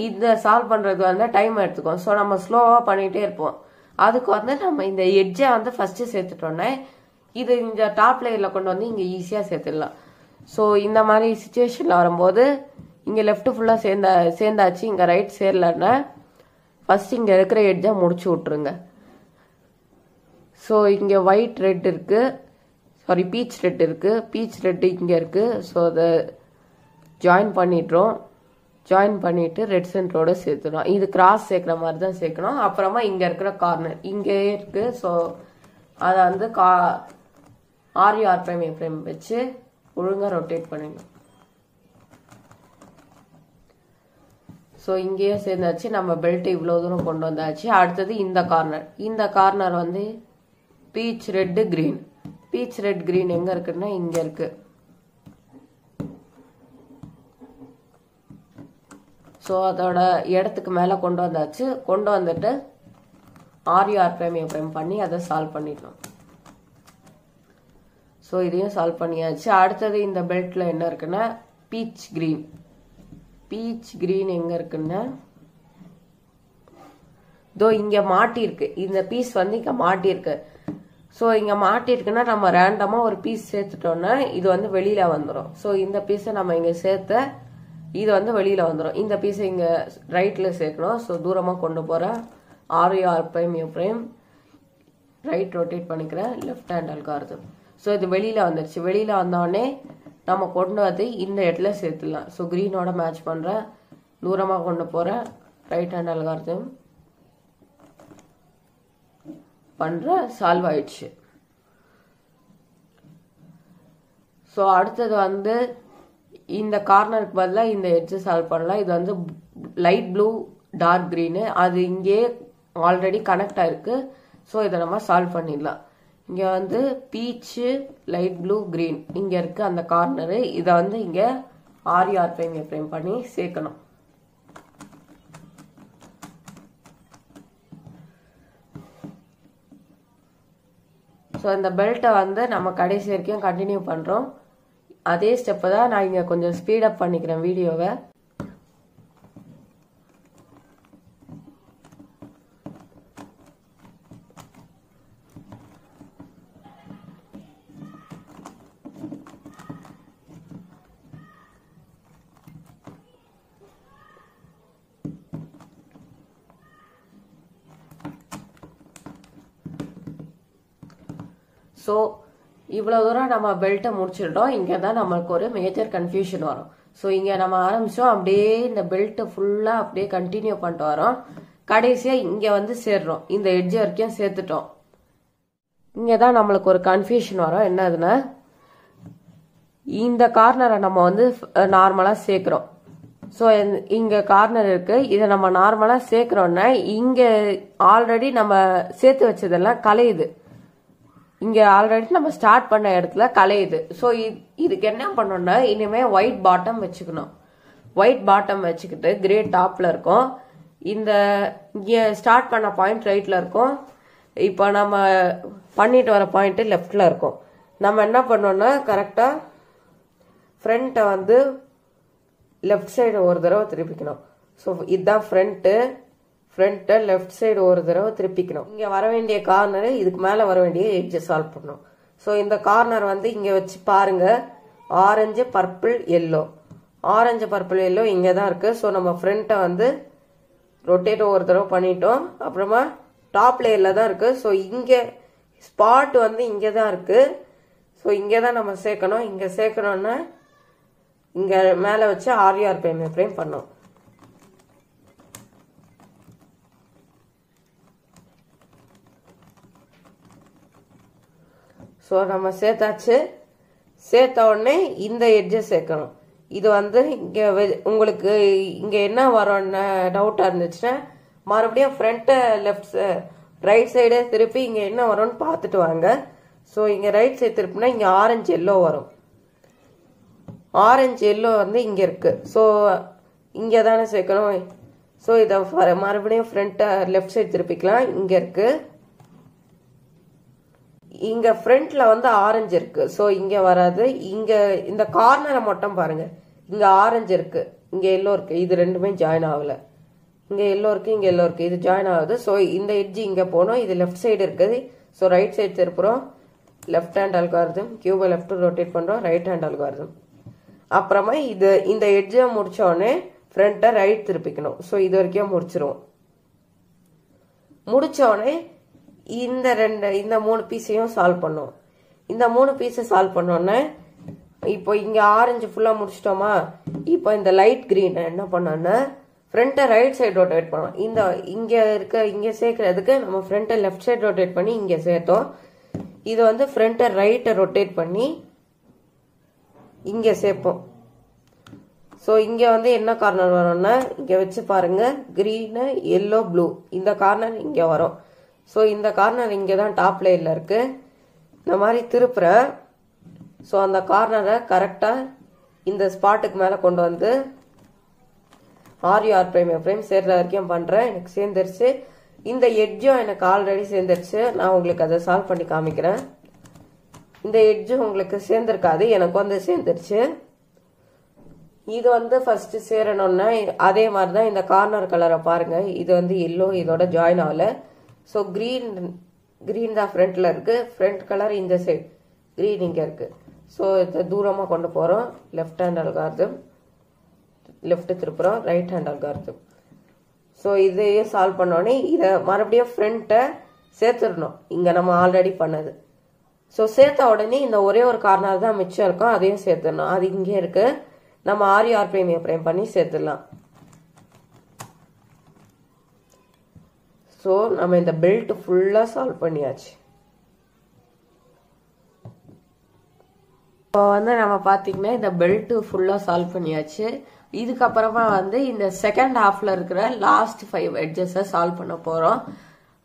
இதை சால்வ் பண்றது வந்து டைம் எடுத்துக்கும். ஸோ நம்ம ஸ்லோவா பண்ணிட்டே இருப்போம். அதுக்கு வந்து நம்ம இந்த எட்ஜை வந்து ஃபர்ஸ்ட் சேர்த்துட்டோன்னே இது இந்த டாப் லேயர்ல கொண்டு வந்து இங்க ஈஸியா சேர்த்துடலாம். ஸோ இந்த மாதிரி சுச்சுவேஷன்ல வரும்போது இங்க லெஃப்ட் ஃபுல்லா சேர்ந்தாச்சு, இங்க ரைட் சேரலன்னா ஃபர்ஸ்ட் இங்க இருக்கிற எட்ஜை முடிச்சு விட்டுருங்க. ஸோ இங்க ஒயிட் ரெட் இருக்கு, சாரி பீச் ரெட் இருக்கு, பீச் ரெட் இங்க இருக்கு. ஸோ அதை ஜாயின் பண்ணிடுறோம். ஜாயின் பண்ணிட்டு ரெட் சென்டரோட சேர்த்துடும். இது கிராஸ் சேர்க்கிற மாதிரி தான் சேர்க்கணும். அப்புறமா இங்க இருக்கிற கார்னர் இங்கே இருக்கு. ஸோ அதை வந்து ஆர் பிரைம் வச்சு ஒழுங்கா ரொட்டேட் பண்ணிடணும். ஸோ இங்கேயே சேர்ந்தாச்சு. நம்ம பெல்ட் இவ்வளோ தூரம் கொண்டு வந்தாச்சு. அடுத்தது இந்த கார்னர் வந்து beach red green. Beach red green எங்க இருக்குன்னா இங்க இருக்கு. ஸோ அதோட இடத்துக்கு மேலே கொண்டு வந்தாச்சு. கொண்டு வந்துட்டு ஆர் பிரைம் பண்ணி அதை சால்வ் பண்ணிடணும். ஸோ இதையும் சால்வ் பண்ணியாச்சு. அடுத்தது இந்த பெல்ட்ல என்ன இருக்குன்னா பீச் கிரீன். பீச் கிரீன் எங்க இருக்குன்னா இங்க மாட்டிருக்கு. இந்த பீஸ் வந்து இங்க மாட்டிருக்கு. ஸோ இங்க மாட்டிருக்குன்னா நம்ம ரேண்டமா ஒரு பீஸ் சேர்த்துட்டோம்னா இது வந்து வெளியில வந்துடும். ஸோ இந்த பீஸை நம்ம இங்க சேர்த்த இது வந்து வெளியில வந்துடும். இந்த பீஸை இங்க ரைட்ல சேர்க்கணும். ஸோ தூரமா கொண்டு போறேன். ஆர் பிரைம் ரைட் ரொட்டேட் பண்ணிக்கிறேன், லெஃப்ட் ஹேண்ட் அல்காரிதம். ஸோ இது வெளியில வந்துருச்சு. வெளியில வந்தோடனே நம்ம கொண்டு வந்து இந்த இடத்துல சேர்த்துடலாம். ஸோ கிரீனோட மேட்ச் பண்றேன், தூரமா கொண்டு போறேன், ரைட் ஹேண்ட் அல்காரிதம் பண்ற, சால்வ் ஆயிடுச்சு. ஸோ அடுத்தது வந்து இந்த கார்னருக்கு பதிலாக இந்த எட்ஜ் சால்வ் பண்ணலாம். இது வந்து லைட் ப்ளூ டார்க் கிரீனு, அது இங்கே ஆல்ரெடி கனெக்ட் ஆயிருக்கு. ஸோ இதை நம்ம சால்வ் பண்ணிடலாம். இங்க வந்து பீச்சு லைட் ப்ளூ கிரீன் இங்க இருக்கு அந்த கார்னரு. இதை வந்து இங்க ஆர் பிரைம் பண்ணி சேர்க்கணும். ஸோ இந்த பெல்ட்டை வந்து நம்ம கடைசி வரைக்கும் கண்டினியூ பண்றோம். அதே ஸ்டெப்பை தான் நான் இங்க கொஞ்சம் ஸ்பீடப் பண்ணிக்கிறேன் வீடியோவை. ஸோ இவ்வளோ தூரம் நம்ம பெல்ட்டை முடிச்சிட்டோம். இங்கே தான் நம்மளுக்கு ஒரு மேஜர் கன்ஃபியூஷன் வரும். ஸோ இங்கே நம்ம ஆரம்பிச்சோம், அப்படியே இந்த பெல்ட்டை ஃபுல்லாக அப்படியே கண்டினியூ பண்ணிட்டு வரோம். கடைசியாக இங்கே வந்து சேர்றோம். இந்த எட்ஜ் வரைக்கும் சேர்த்துட்டோம். இங்கே தான் நம்மளுக்கு ஒரு கன்ஃபியூஷன் வரும். என்னதுன்னா இந்த கார்னரை நம்ம வந்து நார்மலாக சேர்க்குறோம். ஸோ இங்க கார்னர் இருக்கு. இதை நம்ம நார்மலா சேர்க்கிறோம்னா இங்க ஆல்ரெடி நம்ம சேர்த்து வச்சதெல்லாம் கலையுது. இங்க ஆல்ரெடி நம்ம ஸ்டார்ட் பண்ண இடத்துல கலையுது. ஸோ இதுக்கு என்ன பண்ணோம்னா இனிமே ஒயிட் பாட்டம் வச்சுக்கணும். ஒயிட் பாட்டம் வச்சுக்கிட்டு கிரே டாப்ல இருக்கும். இந்த இங்க ஸ்டார்ட் பண்ண பாயிண்ட் ரைட்ல இருக்கும். இப்போ நம்ம பண்ணிட்டு வர பாயிண்ட் லெஃப்ட்ல இருக்கும். நம்ம என்ன பண்ணோம்னா கரெக்டா ஃப்ரண்ட்டை வந்து லெஃப்ட் சைடு ஒரு தடவை திருப்பிக்கணும். ஸோ இதுதான் ஃப்ரண்ட்டை லெஃப்ட் சைடு ஒரு தடவை திருப்பிக்கணும். இங்கே வர வேண்டிய கார்னர் இதுக்கு மேலே வர வேண்டிய எட்ஜை சால்வ் பண்ணணும். ஸோ இந்த கார்னர் வந்து இங்கே வச்சு பாருங்க. Orange purple yellow, orange purple yellow இங்கே தான் இருக்கு. ஸோ நம்ம ஃப்ரண்ட்டை வந்து ரொட்டேட் ஒரு தடவை பண்ணிட்டோம். அப்புறமா டாப் லேயரில் தான் இருக்கு. ஸோ இங்கே ஸ்பாட் வந்து இங்கே தான் இருக்கு. ஸோ இங்கே தான் நம்ம சேர்க்கணும். இங்கே சேர்க்கணும்னா இங்கே மேலே வச்சு ஆர்ஆர் ஃப்ரேம் பண்ணோம். ஸோ நம்ம சேர்த்தாச்சு. சேர்த்த உடனே இந்த எட்ஜை சேர்க்கணும். இது வந்து இங்கே உங்களுக்கு இங்கே என்ன வரும்னு டவுட்டாக இருந்துச்சுன்னா மறுபடியும் ஃப்ரண்ட்டை ரைட் சைடே திருப்பி இங்கே என்ன வரும்னு பார்த்துட்டு வாங்க. ஸோ இங்கே ரைட் சைடு திருப்பினா இங்கே ஆரஞ்சு எல்லோ வரும். ஆரஞ்சு எல்லோ வந்து இங்கே இருக்கு. ஸோ இங்கே தானே சேர்க்கணும். ஸோ இதை மறுபடியும் ஃப்ரண்ட்டை லெஃப்ட் சைடு திருப்பிக்கலாம். இங்கே இருக்கு. இங்க ஃப்ரண்ட்ல வந்து ஆரஞ்சு இருக்கு. ஸோ இங்க வராது. இங்க இந்த கார்னரை மட்டும் பாருங்க. இங்க ஆரஞ்சு இருக்கு, இங்க எல்லோ இருக்கு. இது ரெண்டுமே ஜாயின் ஆகல. இங்க எல்லோ இருக்கு, இங்க எல்லோ இருக்கு. இது ஜாயின் ஆகுது. ஸோ இந்த எட்ஜ் இங்க போனோம். இது லெஃப்ட் சைடு இருக்குது. ஸோ ரைட் சைடு திருப்புறோம். Left hand algorithm. கியூபை லெஃப்ட் ரொட்டேட் பண்றோம். Right hand algorithm. அப்புறமா இந்த எட்ஜை முடிச்ச உடனே ஃப்ரண்ட்டை ரைட் திருப்பிக்கணும். ஸோ இது வரைக்கும் முடிச்சிருவோம். முடிச்ச உடனே இந்த 3 பீஸையும் சால்வ் பண்ணும். இந்த 3 பீஸை சால்வ் பண்ணோன்னே இப்போ இங்க ஆரஞ்சு ஃபுல்லா முடிச்சிட்டோமா. இப்போ இந்த லைட் கிரீன் என்ன பண்ணோன்னா ஃப்ரண்ட்டை ரைட் சைடு ரொட்டேட் பண்ணோம். இங்க சேர்க்கறதுக்கு நம்ம ஃப்ரண்ட்டை லெஃப்ட் சைடு ரொட்டேட் பண்ணி இங்க சேர்த்தோம். இது வந்து ஃப்ரண்ட்டை ரைட்டை ரொட்டேட் பண்ணி இங்க சேர்ப்போம். ஸோ இங்க வந்து என்ன கார்னர் வரும்னா இங்க வச்சு பாருங்க. கிரீனு எல்லோ ப்ளூ இந்த கார்னர் இங்க வரும். ஸோ இந்த கார்னர் இங்கே தான் டாப் லேயரில் இருக்கு. இந்த மாதிரி திருப்புறேன். ஸோ அந்த கார்னரை கரெக்டாக இந்த ஸ்பாட்டுக்கு மேலே கொண்டு வந்து ஆர்ஆர் ஃப்ரேம் சேர்ற வரைக்கும் பண்ணுறேன். எனக்கு சேர்ந்துருச்சு. இந்த எட்ஜும் எனக்கு ஆல்ரெடி சேர்ந்துருச்சு. நான் உங்களுக்கு அதை சால்வ் பண்ணி காமிக்கிறேன். இந்த எட்ஜும் உங்களுக்கு சேர்ந்துருக்காது, எனக்கு வந்து சேர்ந்துருச்சு. இது வந்து ஃபர்ஸ்ட் சேரணும்னா அதே மாதிரி தான் இந்த கார்னர் கலரை பாருங்க. இது வந்து எல்லோ, இதோட ஜாயின் ஆகல. ஸோ கிரீன் தான் ஃப்ரண்ட்ல இருக்கு. ஃப்ரண்ட் கலர் இந்த சைடு, கிரீன் இங்க இருக்கு. ஸோ இதை தூரமாக கொண்டு போறோம். லெஃப்ட் ஹேண்ட் அல்காரிதம், லெஃப்ட் திருப்புறோம். Right hand algorithm. ஸோ இதையும் சால்வ் பண்ணோடனே இதை மறுபடியும் ஃப்ரண்ட்டை சேர்த்துடணும். இங்க நம்ம ஆல்ரெடி பண்ணது. ஸோ சேர்த்த உடனே இந்த ஒரே ஒரு கார்னர் தான் மிச்சம் இருக்கும். அதையும் சேர்த்துடணும். அது இங்கே இருக்கு. நம்ம ஆர்ஆர் ஃப்ரேம் பண்ணி சேர்த்துடலாம். ஸோ நம்ம இந்த பெல்ட் ஃபுல்லா சால்வ் பண்ணியாச்சு. இப்போ வந்து நம்ம பார்த்தீங்கன்னா இந்த பெல்ட் ஃபுல்லா சால்வ் பண்ணியாச்சு. இதுக்கப்புறமா வந்து இந்த செகண்ட் ஹாஃப்ல இருக்கிற லாஸ்ட் 5 எட்ஜஸை சால்வ் பண்ண போறோம்.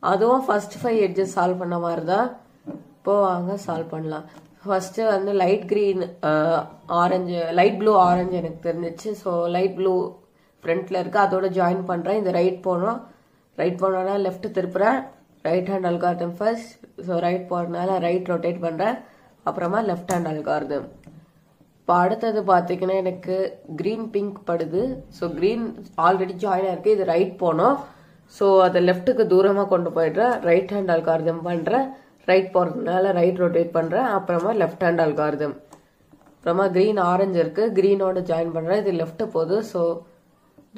அதுவும் ஃபர்ஸ்ட் 5 எட்ஜஸ் சால்வ் பண்ண மாதிரி தான். இப்போ வாங்க சால்வ் பண்ணலாம். ஃபர்ஸ்ட் வந்து light green orange, light blue orange எனக்கு தெரிஞ்சிச்சு. ஸோ லைட் ப்ளூ ஃப்ரண்ட்ல இருக்கு, அதோட ஜாயின் பண்றேன். இந்த ரைட் போனோம். ரைட் போனோம்னா லெஃப்ட் திருப்புறேன். Right hand algorithm first. So right போறதுனால ரைட் ரொட்டேட் பண்றேன். அப்புறமா லெஃப்ட் ஹேண்ட் அல்காரிதம். இப்போ அடுத்தது பார்த்தீங்கன்னா எனக்கு கிரீன் பிங்க் படுது. ஸோ கிரீன் ஆல்ரெடி ஜாயின் ஆயிருக்கு. இது ரைட் போனோம். ஸோ அதை லெஃப்ட்டுக்கு தூரமாக கொண்டு போயிடுறேன். ரைட் ஹேண்ட் அல்காரிதம் பண்றேன். ரைட் போறதுனால ரைட் ரொட்டேட் பண்றேன். அப்புறமா லெஃப்ட் ஹேண்ட் அல்காரிதம். அப்புறமா கிரீன் ஆரஞ்சு இருக்கு, கிரீனோட ஜாயின் பண்றேன். இது லெஃப்ட் போகுது. ஸோ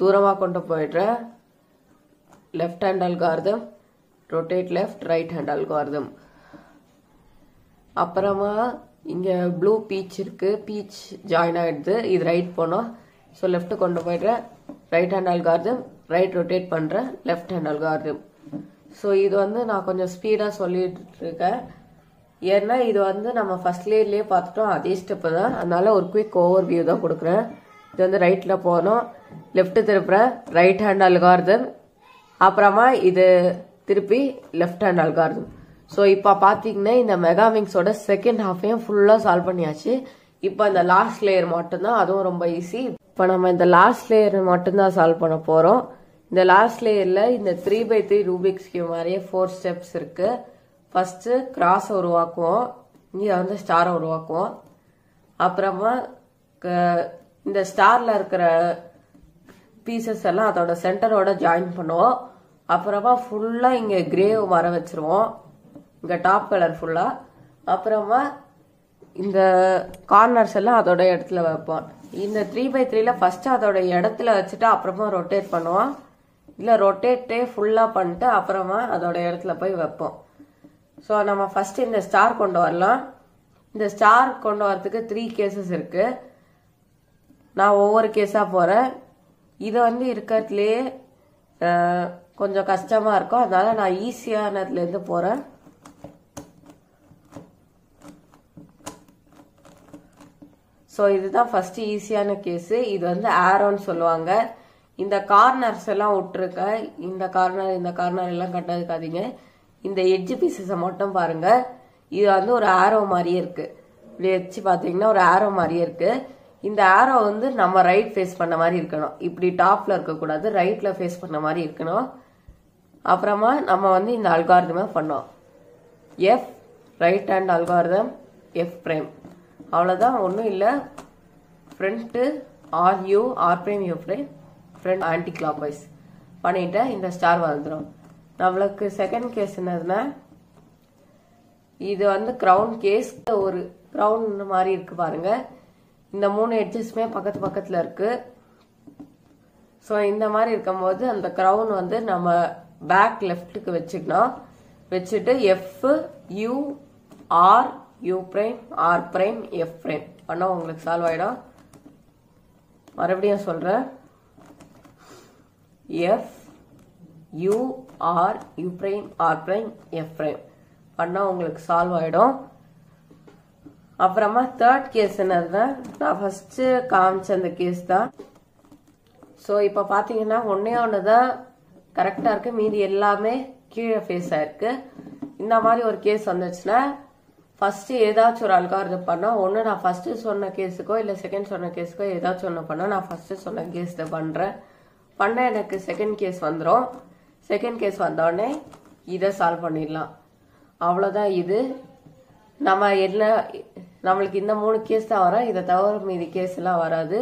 தூரமாக கொண்டு போயிடுறேன். Left hand algorithm, rotate left, right hand algorithm. அப்புறமா இங்க ப்ளூ பீச் இருக்கு, பீச் ஜாயின் ஆயிடுது. இது ரைட் போனோம். ஸோ லெஃப்ட் கொண்டு போயிடுறேன். Right hand algorithm, right rotate பண்றேன். Left hand algorithm. ஸோ இது வந்து நான் கொஞ்சம் ஸ்பீடா சொல்லிட்டு இருக்கேன். ஏன்னா இது வந்து நம்ம ஃபர்ஸ்ட் லேயர்லயே பார்த்துட்டோம், அதே ஸ்டெப் தான். அதனால ஒரு குயிக் ஓவர் வியூ தான் கொடுக்குறேன். இது வந்து ரைட்ல போகணும், லெஃப்ட் திருப்புறேன், ரைட் ஹேண்ட் அல்காரிதம், அப்புறமா இது திருப்பி லெஃப்ட் ஹேண்ட் அல்காரிதம். ஸோ இப்போ பார்த்தீங்கன்னா இந்த மெகாமிக்ஸோட செகண்ட் ஹாஃபையும் ஃபுல்லாக சால்வ் பண்ணியாச்சு. இப்போ இந்த லாஸ்ட் லேயர் மட்டும்தான், அதுவும் ரொம்ப ஈஸி. இப்போ நம்ம இந்த லாஸ்ட் லேயர் மட்டும்தான் சால்வ் பண்ண போகிறோம். இந்த லாஸ்ட் லேயரில் இந்த 3x3 ரூபிக்ஸ் கியூப் மாதிரியே 4 ஸ்டெப்ஸ் இருக்கு. ஃபர்ஸ்ட் கிராஸ் உருவாக்குவோம், இங்கே வந்து ஸ்டாரை உருவாக்குவோம். அப்புறமா இந்த ஸ்டார்ல இருக்கிற பீசஸ் எல்லாம் அதோட சென்டரோட ஜாயின் பண்ணுவோம். அப்புறமா ஃபுல்லா இங்க கிரே வர வச்சிருவோம், இங்க டாப் கலர் ஃபுல்லா. அப்புறமா இந்த கார்னர்ஸ் எல்லாம் அதோட இடத்துல வைப்போம். இந்த 3x3ல ஃபர்ஸ்ட் அதோட இடத்துல வச்சுட்டு அப்புறமா ரொட்டேட் பண்ணுவோம், இல்ல ரொட்டேட்டே ஃபுல்லா பண்ணிட்டு அப்புறமா அதோட இடத்துல போய் வைப்போம். ஸோ நம்ம ஃபர்ஸ்ட் இந்த ஸ்டார் கொண்டு வரலாம். இந்த ஸ்டார் கொண்டு வரதுக்கு 3 கேசஸ் இருக்கு. நான் ஒவ்வொரு கேஸா போறேன். இது வந்து இருக்கிறதுலயே கொஞ்சம் கஷ்டமா இருக்கும், அதனால நான் ஈஸியானதுல இருந்து போறேன். ஸோ இதுதான் ஃபர்ஸ்ட் ஈஸியான கேஸ். இது வந்து ஆரோன்னு சொல்லுவாங்க. இந்த கார்னர்ஸ் எல்லாம் விட்டுருக்க, இந்த கார்னர் எல்லாம் கட்டாதீங்க. இந்த எட்ஜ் பீசஸை மட்டும் பாருங்க. இது வந்து ஒரு ஆரோ மாதிரியே இருக்கு, இப்படி வச்சு பாத்தீங்கன்னா ஒரு ஆரோ மாதிரியே இருக்கு. இந்த ஆரோ வந்து நம்ம ரைட் ஃபேஸ் பண்ண மாதிரி இருக்கணும், இப்படி டாப்ல இருக்கக்கூடாது, ரைட்ல ஃபேஸ் பண்ண மாதிரி இருக்கணும். அப்புறமா நம்ம வந்து இந்த அல்காரிதமை பண்ணோம், F right hand algorithm F prime. அவ்வளவுதான், ஒன்றும் இல்லை. Front R U R prime U prime, front anticlockwise பண்ணிட்டு இந்த ஸ்டார் வந்துடும். நம்மளுக்கு செகண்ட் கேஸ் என்னதுன்னா, இது வந்து கிரவுன் கேஸ். ஒரு கிரவுன் மாதிரி இருக்கு பாருங்க, இந்த 3 எட்ஜஸ்மே பக்கத்துல இருக்கு. ஸோ இந்த மாதிரி இருக்கும்போது அந்த கிரவுன் வந்து நம்ம பேக் லெஃப்ட்டுக்கு வச்சுக்கணும். வச்சுட்டு F U R U prime R prime F prime பண்ணா உங்களுக்கு சால்வ் ஆயிடும். மறுபடியும் சொல்றேன், F U R U prime R prime F prime பண்ணா உங்களுக்கு சால்வ் ஆயிடும். அப்புறமா தேர்ட் கேஸ் என்னதுன்னா, நான் ஃபர்ஸ்ட் காமிச்ச அந்த கேஸ் தான். ஸோ இப்போ பார்த்தீங்கன்னா ஒன்னே ஒன்றுதான் கரெக்டாக இருக்கு, மீதி எல்லாமே கீழே ஃபேஸ் ஆயிருக்கு. இந்த மாதிரி ஒரு கேஸ் வந்துச்சுன்னா ஃபர்ஸ்ட் ஏதாச்சும் ஒரு அல்காரிதம் பண்ணா, ஒன்று நான் ஃபர்ஸ்ட் சொன்ன கேஸுக்கோ இல்லை செகண்ட் சொன்ன கேஸுக்கோ ஏதாச்சும் ஒன்று பண்ணா, நான் ஃபர்ஸ்ட் சொன்ன கேஸ் பண்றேன். பண்ண எனக்கு செகண்ட் கேஸ் வந்துடும். செகண்ட் கேஸ் வந்தோடனே இதை சால்வ் பண்ணிடலாம். அவ்வளோதான். இது நம்ம என்ன, நம்மளுக்கு இந்த 3 கேஸ் தான் வரும், இதை தவிர மீதி கேஸ் எல்லாம் வராது.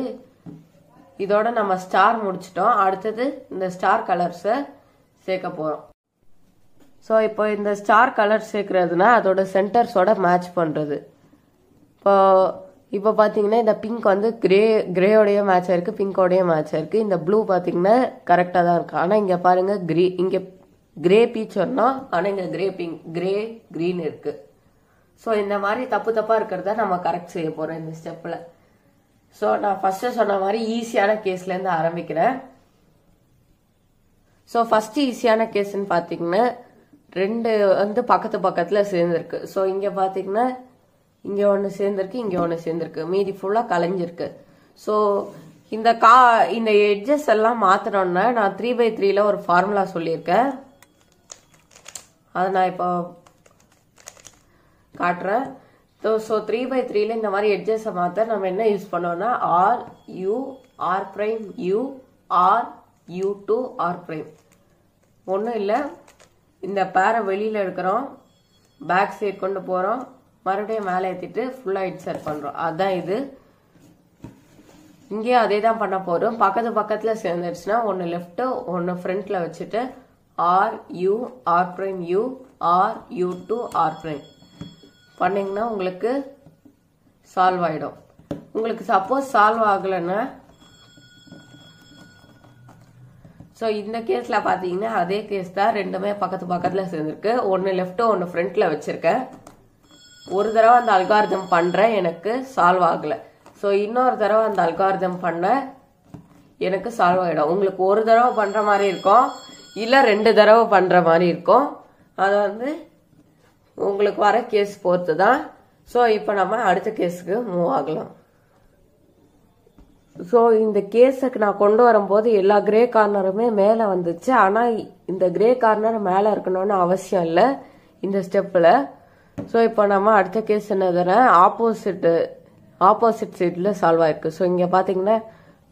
இதோட நம்ம ஸ்டார் முடிச்சிட்டோம். அடுத்தது இந்த ஸ்டார் கலர்ஸை சேர்க்க போறோம். ஸோ இப்போ இந்த ஸ்டார் கலர் சேர்க்கறதுனா அதோட சென்டர்ஸோட மேட்ச் பண்றது. இப்போ பாத்தீங்கன்னா இந்த பிங்க் வந்து கிரேயோடய மேட்ச் ஆயிருக்கு, பிங்கோடய மேட்ச் ஆயிருக்கு. இந்த ப்ளூ பாத்தீங்கன்னா கரெக்டா தான் இருக்கு. ஆனா இங்க பாருங்க இங்க கிரே பீச் வரணும், ஆனா இங்க கிரே கிரீன் இருக்கு. ஸோ இந்த மாதிரி தப்பா இருக்கிறத நம்ம கரெக்ட் செய்ய போறோம் இந்த ஸ்டெப்ல. ஸோ நான் ஃபர்ஸ்ட் சொன்ன மாதிரி ஈஸியான கேஸ்ல இருந்து ஆரம்பிக்கிறேன். ஸோ ஃபர்ஸ்ட் ஈஸியான கேஸ்ன்னு பாத்தீங்கன்னா 2 வந்து பக்கத்துல சேர்ந்துருக்கு. ஸோ இங்க பாத்தீங்கன்னா இங்க ஒன்னு சேர்ந்திருக்கு, இங்க ஒன்னு சேர்ந்திருக்கு, மீதி ஃபுல்லா கலைஞ்சிருக்கு. ஸோ இந்த எட்ஜஸ் எல்லாம் மாத்தணும்னா நான் 3x3ல ஒரு ஃபார்முலா சொல்லியிருக்கேன், அதை நான் இப்போ காட்டுறேன். ஸோ 3x3ல இந்த மாதிரி எட்ஜஸை மாற்ற நம்ம என்ன யூஸ் பண்ணோம்னா R U R prime U R U two R prime. ஒன்றும் இல்லை, இந்த பேரை வெளியில எடுக்கிறோம், பேக் சைட் கொண்டு போறோம், மறுபடியும் மேலே ஏற்றிட்டு ஃபுல்லா இன்சர்ட் பண்றோம். அதுதான் இது. இங்கேயும் அதே தான் பண்ண போறோம். பக்கத்துல சேர்ந்துருச்சுன்னா ஒன்னு லெஃப்ட் ஒன்னு ஃப்ரண்ட்ல வச்சுட்டு R U R prime U R U two R prime பண்ணீங்கன்னா உங்களுக்கு சால்வ் ஆயிடும். உங்களுக்கு சப்போஸ் சால்வ் ஆகலைன்னா, ஸோ இந்த கேஸ்ல பாத்தீங்கன்னா அதே கேஸ் தான், ரெண்டுமே பக்கத்துல சேர்ந்துருக்கு. ஒன்னு லெஃப்ட் ஒன்னு ஃப்ரண்ட்ல வச்சிருக்கேன். ஒரு தடவை அந்த அல்காரிதம் பண்றேன், எனக்கு சால்வ் ஆகல. ஸோ இன்னொரு தடவை அந்த அல்காரிதம் பண்ண எனக்கு சால்வ் ஆயிடும். உங்களுக்கு ஒரு தடவை பண்ற மாதிரி இருக்கும், இல்ல 2 தடவை பண்ற மாதிரி இருக்கும். அது வந்து உங்களுக்கு வர கேஸ் பொறுத்து தான். ஸோ இப்போ நம்ம அடுத்த கேஸுக்கு மூவ் ஆகலாம். ஸோ இந்த கேஸுக்கு நான் கொண்டு வரும்போது எல்லா கிரே கார்னருமே மேலே வந்துச்சு. ஆனால் இந்த கிரே கார்னர் மேலே இருக்கணும்னு அவசியம் இல்லை இந்த ஸ்டெப்பில். ஸோ இப்போ நம்ம அடுத்த கேஸ் என்ன தரேன், ஆப்போசிட் சைடில் சால்வ் ஆயிருக்கு. ஸோ இங்கே பார்த்தீங்கன்னா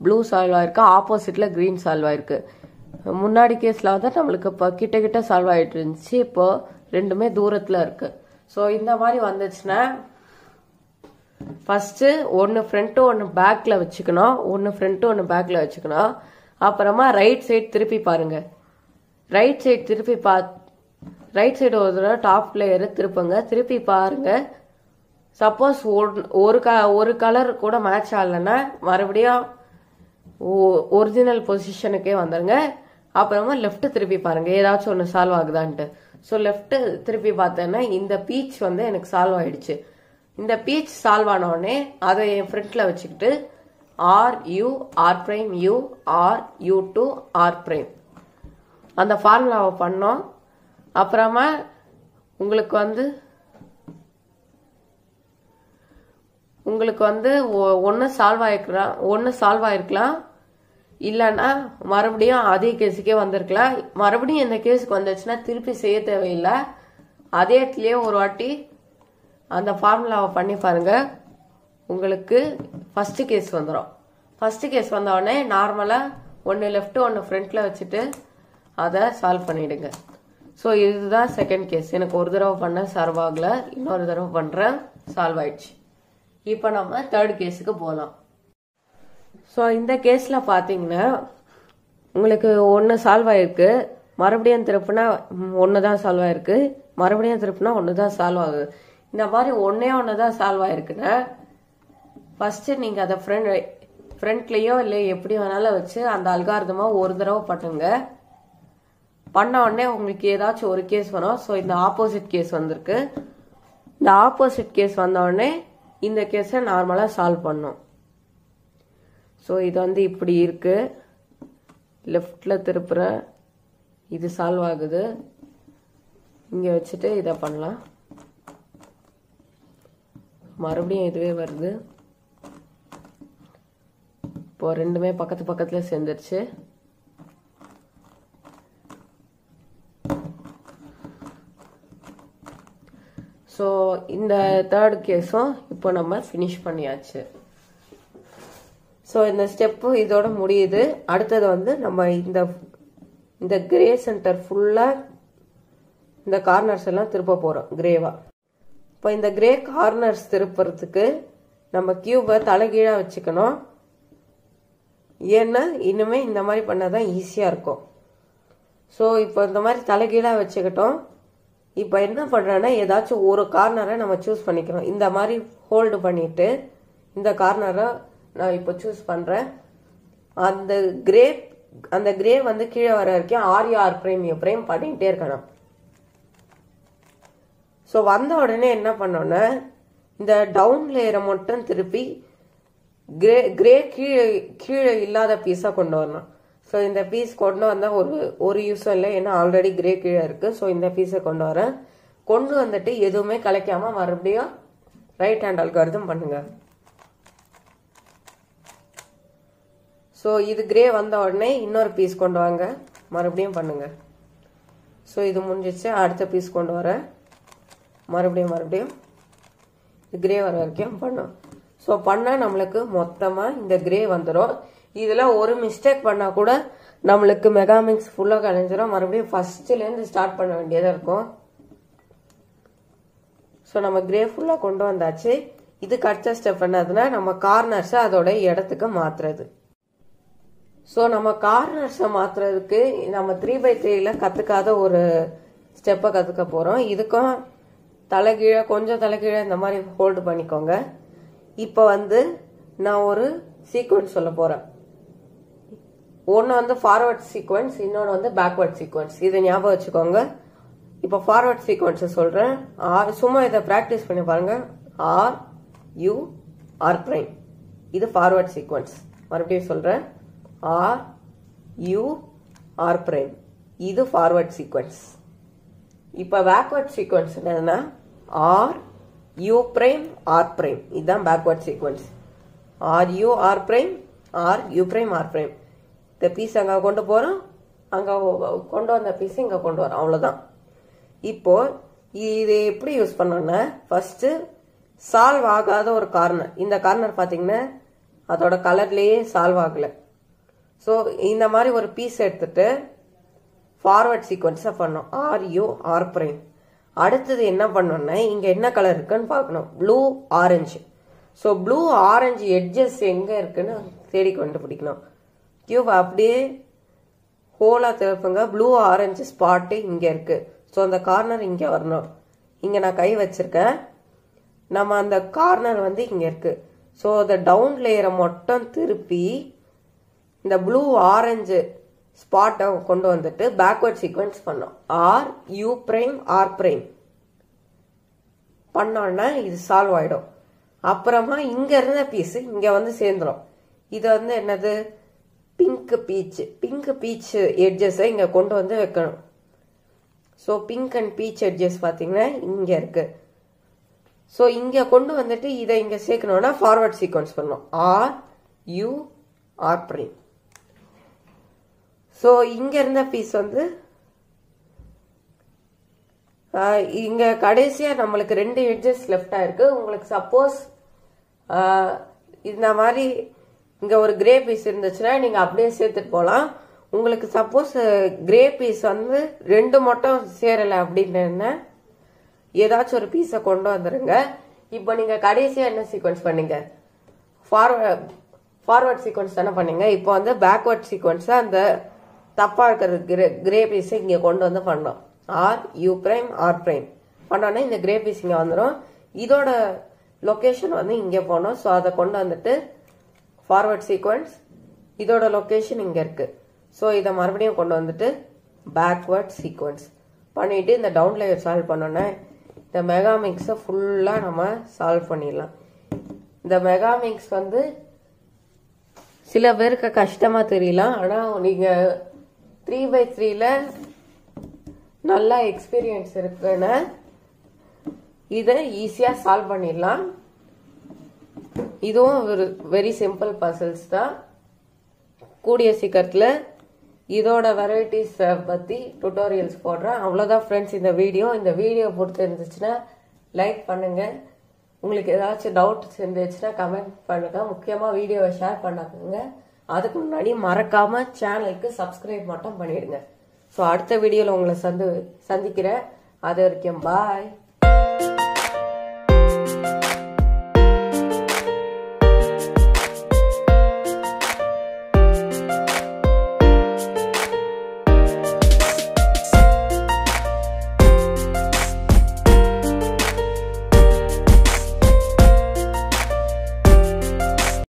ப்ளூ சால்வ் ஆயிருக்கு, ஆப்போசிட்டில் க்ரீன் சால்வ் ஆயிருக்கு. முன்னாடி கேஸில் வந்து நம்மளுக்கு இப்போ கிட்ட சால்வ் ஆகிட்டு இருந்துச்சு, இப்போ ரெண்டுமே தூரத்தில் இருக்கு. ஸோ இந்த மாதிரி வந்துச்சுன்னா ஃபர்ஸ்ட்டு ஒன்று ஃப்ரண்ட்டு ஒன்று பேக்கில் வச்சுக்கணும், ஒன்று ஃப்ரண்ட்டு ஒன்று பேக்கில் வச்சுக்கணும். அப்புறமா ரைட் சைடு திருப்பி பாருங்க, ரைட் சைடு ஒரு தடவை டாப் லேயரு திருப்புங்க, திருப்பி பாருங்க. சப்போஸ் ஒரு கலர் கூட மேட்ச் ஆகலைன்னா மறுபடியும் ஒரிஜினல் பொசிஷனுக்கே வந்துருங்க. அப்புறமா லெஃப்ட் திருப்பி பாருங்க ஏதாச்சும் ஒன்று சால்வ் ஆகுதான்ட்டு. ஸோ லெஃப்ட் திருப்பி பார்த்தேன்னா இந்த பீச் வந்து எனக்கு சால்வ் ஆயிடுச்சு. இந்த பீச் சால்வ் ஆன உடனே அதை என் ஃப்ரண்ட்ல வச்சுக்கிட்டு RU R' U RU2 R' அந்த ஃபார்முலாவை பண்ணோம். அப்புறமா உங்களுக்கு வந்து ஒன்று சால்வ் ஆயிருக்கலாம், இல்லைன்னா மறுபடியும் அதே கேஸுக்கே வந்திருக்கலாம். மறுபடியும் இந்த கேஸுக்கு வந்துச்சுன்னா திருப்பி செய்ய தேவையில்லை, அதே இடத்துலயே ஒரு வாட்டி அந்த ஃபார்முலாவை பண்ணி பாருங்க, உங்களுக்கு ஃபர்ஸ்ட் கேஸ் வந்துடும். ஃபர்ஸ்ட் கேஸ் வந்த உடனே நார்மலாக ஒன்று லெஃப்ட் ஒன்று ஃப்ரண்ட்ல வச்சுட்டு அதை சால்வ் பண்ணிடுங்க. ஸோ இதுதான் செகண்ட் கேஸ். எனக்கு ஒரு தடவை பண்ண சால்வ் ஆகல, இன்னொரு தடவை பண்ணுறேன் சால்வ் ஆயிடுச்சு. இப்போ நம்ம தேர்ட் கேஸுக்கு போகலாம். ஸோ இந்த கேஸில் பார்த்தீங்கன்னா உங்களுக்கு ஒன்று சால்வ் ஆயிருக்கு, மறுபடியும் திருப்பினா ஒன்று தான் சால்வ் ஆயிருக்கு, மறுபடியும் திருப்பினா ஒன்று தான் சால்வ் ஆகுது. இந்த மாதிரி ஒன்று தான் சால்வ் ஆயிருக்குன்னா ஃபர்ஸ்ட் நீங்கள் அதை ஃப்ரண்ட்லேயோ இல்லை எப்படி வேணாலும் வச்சு அந்த அல்காரிதமாக ஒரு தடவை பண்ணுங்க. பண்ண உடனே உங்களுக்கு ஏதாச்சும் ஒரு கேஸ் வரும். ஸோ இந்த ஆப்போசிட் கேஸ் வந்திருக்கு. இந்த ஆப்போசிட் கேஸ் வந்த உடனே இந்த கேஸை நார்மலாக சால்வ் பண்ணும். ஸோ இது வந்து இப்படி இருக்கு, லெஃப்ட்ல திருப்புறேன், இது சால்வ் ஆகுது, இங்கே வச்சுட்டு இதை பண்ணலாம், மறுபடியும் இதுவே வருது. இப்போ ரெண்டுமே பக்கத்துல சேர்ந்துருச்சு. ஸோ இந்த தேர்ட் கேஸும் இப்போ நம்ம ஃபினிஷ் பண்ணியாச்சு. ஸோ இந்த ஸ்டெப்பு இதோட முடியுது. அடுத்தது வந்து நம்ம இந்த கிரே சென்டர் ஃபுல்லாக இந்த கார்னர்ஸ் எல்லாம் திருப்ப போகிறோம் கிரேவா. இப்போ இந்த கிரே கார்னர்ஸ் திருப்புறதுக்கு நம்ம கியூபை தலைகீழாக வச்சுக்கணும். ஏன்னா இன்னுமே இந்த மாதிரி பண்ணாதான் ஈஸியாக இருக்கும். ஸோ இப்போ இந்த மாதிரி தலைகீழாக வச்சுக்கிட்டோம். இப்போ என்ன பண்ணுறேன்னா ஏதாச்சும் ஒரு கார்னரை நம்ம சூஸ் பண்ணிக்கிறோம். இந்த மாதிரி ஹோல்டு பண்ணிட்டு இந்த கார்னரை நான் இப்போ சூஸ் பண்ணுறேன். அந்த கிரே வந்து கீழே வர வரைக்கும் RU R' பண்ணிக்கிட்டே இருக்கணும். ஸோ வந்த உடனே என்ன பண்ணோன்னா இந்த டவுன் லேயரை மட்டும் திருப்பி கிரே கீழே இல்லாத பீஸாக கொண்டு வரணும். ஸோ இந்த பீஸ் கொண்டு வந்தால் ஒரு யூஸும் இல்லை, ஏன்னா ஆல்ரெடி கிரே கீழே இருக்குது. ஸோ இந்த பீஸை கொண்டு வந்துட்டு எதுவுமே கலைக்காமல் மறுபடியும் ரைட் ஹேண்ட் அல்காரிதம் பண்ணுங்க. ஸோ இது கிரே வந்த உடனே இன்னொரு பீஸ் கொண்டு வாங்க, மறுபடியும் பண்ணுங்க. ஸோ இது முடிஞ்சிச்சு. அடுத்த பீஸ் கொண்டு வர மறுபடியும் இது கிரே வர வரைக்கும் பண்ணும். ஸோ பண்ணால் நம்மளுக்கு மொத்தமாக இந்த கிரே வந்துடும். இதில் ஒரு மிஸ்டேக் பண்ணால் கூட நம்மளுக்கு மெகாமிக்ஸ் ஃபுல்லாக கலைஞ்சிரும். மறுபடியும் ஃபர்ஸ்ட்லேருந்து ஸ்டார்ட் பண்ண வேண்டியதாக இருக்கும். ஸோ நம்ம கிரே ஃபுல்லாக கொண்டு வந்தாச்சு. இதுக்கு அடுத்த ஸ்டெப் என்னதுன்னா நம்ம கார்னர்ஸை அதோட இடத்துக்கு மாற்றுறது. ஸோ நம்ம கார்னர்ஸை மாற்றுறதுக்கு நம்ம 3x3 கற்றுக்காத ஒரு ஸ்டெப்பை கற்றுக்க போகிறோம். இதுக்கும் கொஞ்சம் தலைகீழே இந்த மாதிரி ஹோல்டு பண்ணிக்கோங்க. இப்போ வந்து நான் ஒரு சீக்வன்ஸ் சொல்ல போகிறேன். ஒன்று வந்து ஃபார்வர்ட் சீக்வன்ஸ், இன்னொன்று வந்து பேக்வர்ட் சீக்வன்ஸ். இதை ஞாபகம் வச்சுக்கோங்க. இப்போ ஃபார்வர்ட் சீக்வன்ஸை சொல்கிறேன். சும்மா இதை ப்ராக்டிஸ் பண்ணி பாருங்க. RU R', இது ஃபார்வர்ட் சீக்வன்ஸ். மறுபடியும் சொல்கிறேன், RU R', இது ஃபார்வர்ட் சீக்வன்ஸ். இப்போ பேக்வர்ட் சீக்வன்ஸ் என்னதுன்னா RU' R', இதுதான் backward sequence. RU R', R U prime R prime. இந்த பீஸ் அங்கே கொண்டு போகிறோம், அங்கே கொண்டு வந்த பீஸ் இங்கே கொண்டு வரோம், அவ்வளோதான். இப்போ இது எப்படி யூஸ் பண்ணோன்னா, ஃபர்ஸ்ட் சால்வ் ஆகாத ஒரு கார்னர், இந்த கார்னர் பார்த்தீங்கன்னா அதோட கலர்லேயே சால்வ் ஆகலை. ஸோ இந்த மாதிரி ஒரு பீஸ் எடுத்துட்டு ஃபார்வர்ட் சீக்வன்ஸை பண்ணோம், ஆர் யூ ஆர் பிரைம். அடுத்தது என்ன பண்ணோன்னா, இங்கே என்ன கலர் இருக்குன்னு பார்க்கணும், blue orange. So blue orange edges எங்கே இருக்குன்னு தேடி கண்டுபிடிக்கணும். கியூப் அப்படியே ஹோலாக திருப்புங்க, ப்ளூ ஆரஞ்சு ஸ்பாட்டு இங்கே இருக்குது. ஸோ அந்த கார்னர் இங்கே வரணும். இங்கே நான் கை வச்சிருக்கேன், நம்ம அந்த கார்னர் வந்து இங்கே இருக்குது. ஸோ அந்த டவுன் லேயரை மட்டும் திருப்பி இந்த ப்ளூ ஆரஞ்சு ஸ்பாட்டை கொண்டு வந்துட்டு பேக்வர்ட் சீக்வன்ஸ் பண்ணோம், R U prime R prime பண்ணோன்னா இது சால்வ் ஆகிடும். அப்புறமா இங்கே இருந்த பீஸ் இங்கே வந்து சேர்ந்துடும். இது வந்து என்னது, பிங்க் பீச் எட்ஜஸை இங்கே கொண்டு வந்து வைக்கணும். So pink and beach edges பார்த்தீங்கன்னா இங்கே இருக்கு. ஸோ இங்கே கொண்டு வந்துட்டு இதை இங்கே சேர்க்கணும்னா ஃபார்வர்ட் சீக்வன்ஸ் பண்ணணும், R U R prime. So இங்கே இருந்த பீஸ் வந்து இங்கே கடைசியாக நம்மளுக்கு 2 எட்ஜஸ் லெஃப்டாக இருக்கு. உங்களுக்கு சப்போஸ் இந்த மாதிரி இங்கே ஒரு கிரே பீஸ் இருந்துச்சுன்னா நீங்கள் அப்படியே சேர்த்துட்டு போகலாம். உங்களுக்கு சப்போஸ் கிரே பீஸ் வந்து 2 மட்டும் சேரலை அப்படின்னு ஏதாச்சும் ஒரு பீஸை கொண்டு வந்துடுங்க. இப்போ நீங்கள் கடைசியாக என்ன சீக்வன்ஸ் பண்ணீங்க, ஃபார்வர்ட் சீக்வன்ஸ் தானே பண்ணீங்க. இப்போ வந்து பேக்வர்ட் சீக்வன்ஸை அந்த தப்பாக இருக்கிறது கிரே பீஸை இங்கே கொண்டு வந்து பண்ணோம், R U prime R prime பண்ணோன்னா இந்த கிரே பீஸ் இங்கே வந்துடும். இதோட லொக்கேஷன் வந்து இங்கே போனோம். ஸோ அதை கொண்டு வந்துட்டு ஃபார்வர்ட் சீக்வன்ஸ், இதோட லொக்கேஷன் இங்கே இருக்குது. ஸோ இதை மறுபடியும் கொண்டு வந்துட்டு பேக்வர்ட் சீக்வன்ஸ் பண்ணிட்டு இந்த டவுன் லேயர் சால்வ் பண்ணோன்னா இந்த மெகாமிக்ஸை ஃபுல்லாக நம்ம சால்வ் பண்ணிடலாம். இந்த மெகாமிக்ஸ் வந்து சில பேருக்கு கஷ்டமாக தெரியலாம், ஆனால் நீங்கள் 3x3ல நல்லா எக்ஸ்பீரியன்ஸ் இருக்குன்னு இதை ஈஸியாக சால்வ் பண்ணிடலாம். இதுவும் ஒரு வெரி சிம்பிள் பசில்ஸ் தான். கூடிய சீக்கிரத்தில் இதோட வெரைட்டிஸ் பற்றி டுட்டோரியல்ஸ் போடுறேன். அவ்வளோதான் ஃப்ரெண்ட்ஸ் இந்த வீடியோ பொறுத்து இருந்துச்சுன்னா லைக் பண்ணுங்கள். உங்களுக்கு ஏதாச்சும் டவுட்ஸ் இருந்துச்சுன்னா கமெண்ட் பண்ணுங்க. முக்கியமாக வீடியோவை ஷேர் பண்ணாங்க. அதுக்கு முன்னாடி மறக்காம சேனலுக்கு சப்ஸ்கிரைப் மட்டும் பண்ணிடுங்க. ஸோ அடுத்த வீடியோவில் உங்களை சந்திக்கிறேன். அது வரைக்கும் பாய்.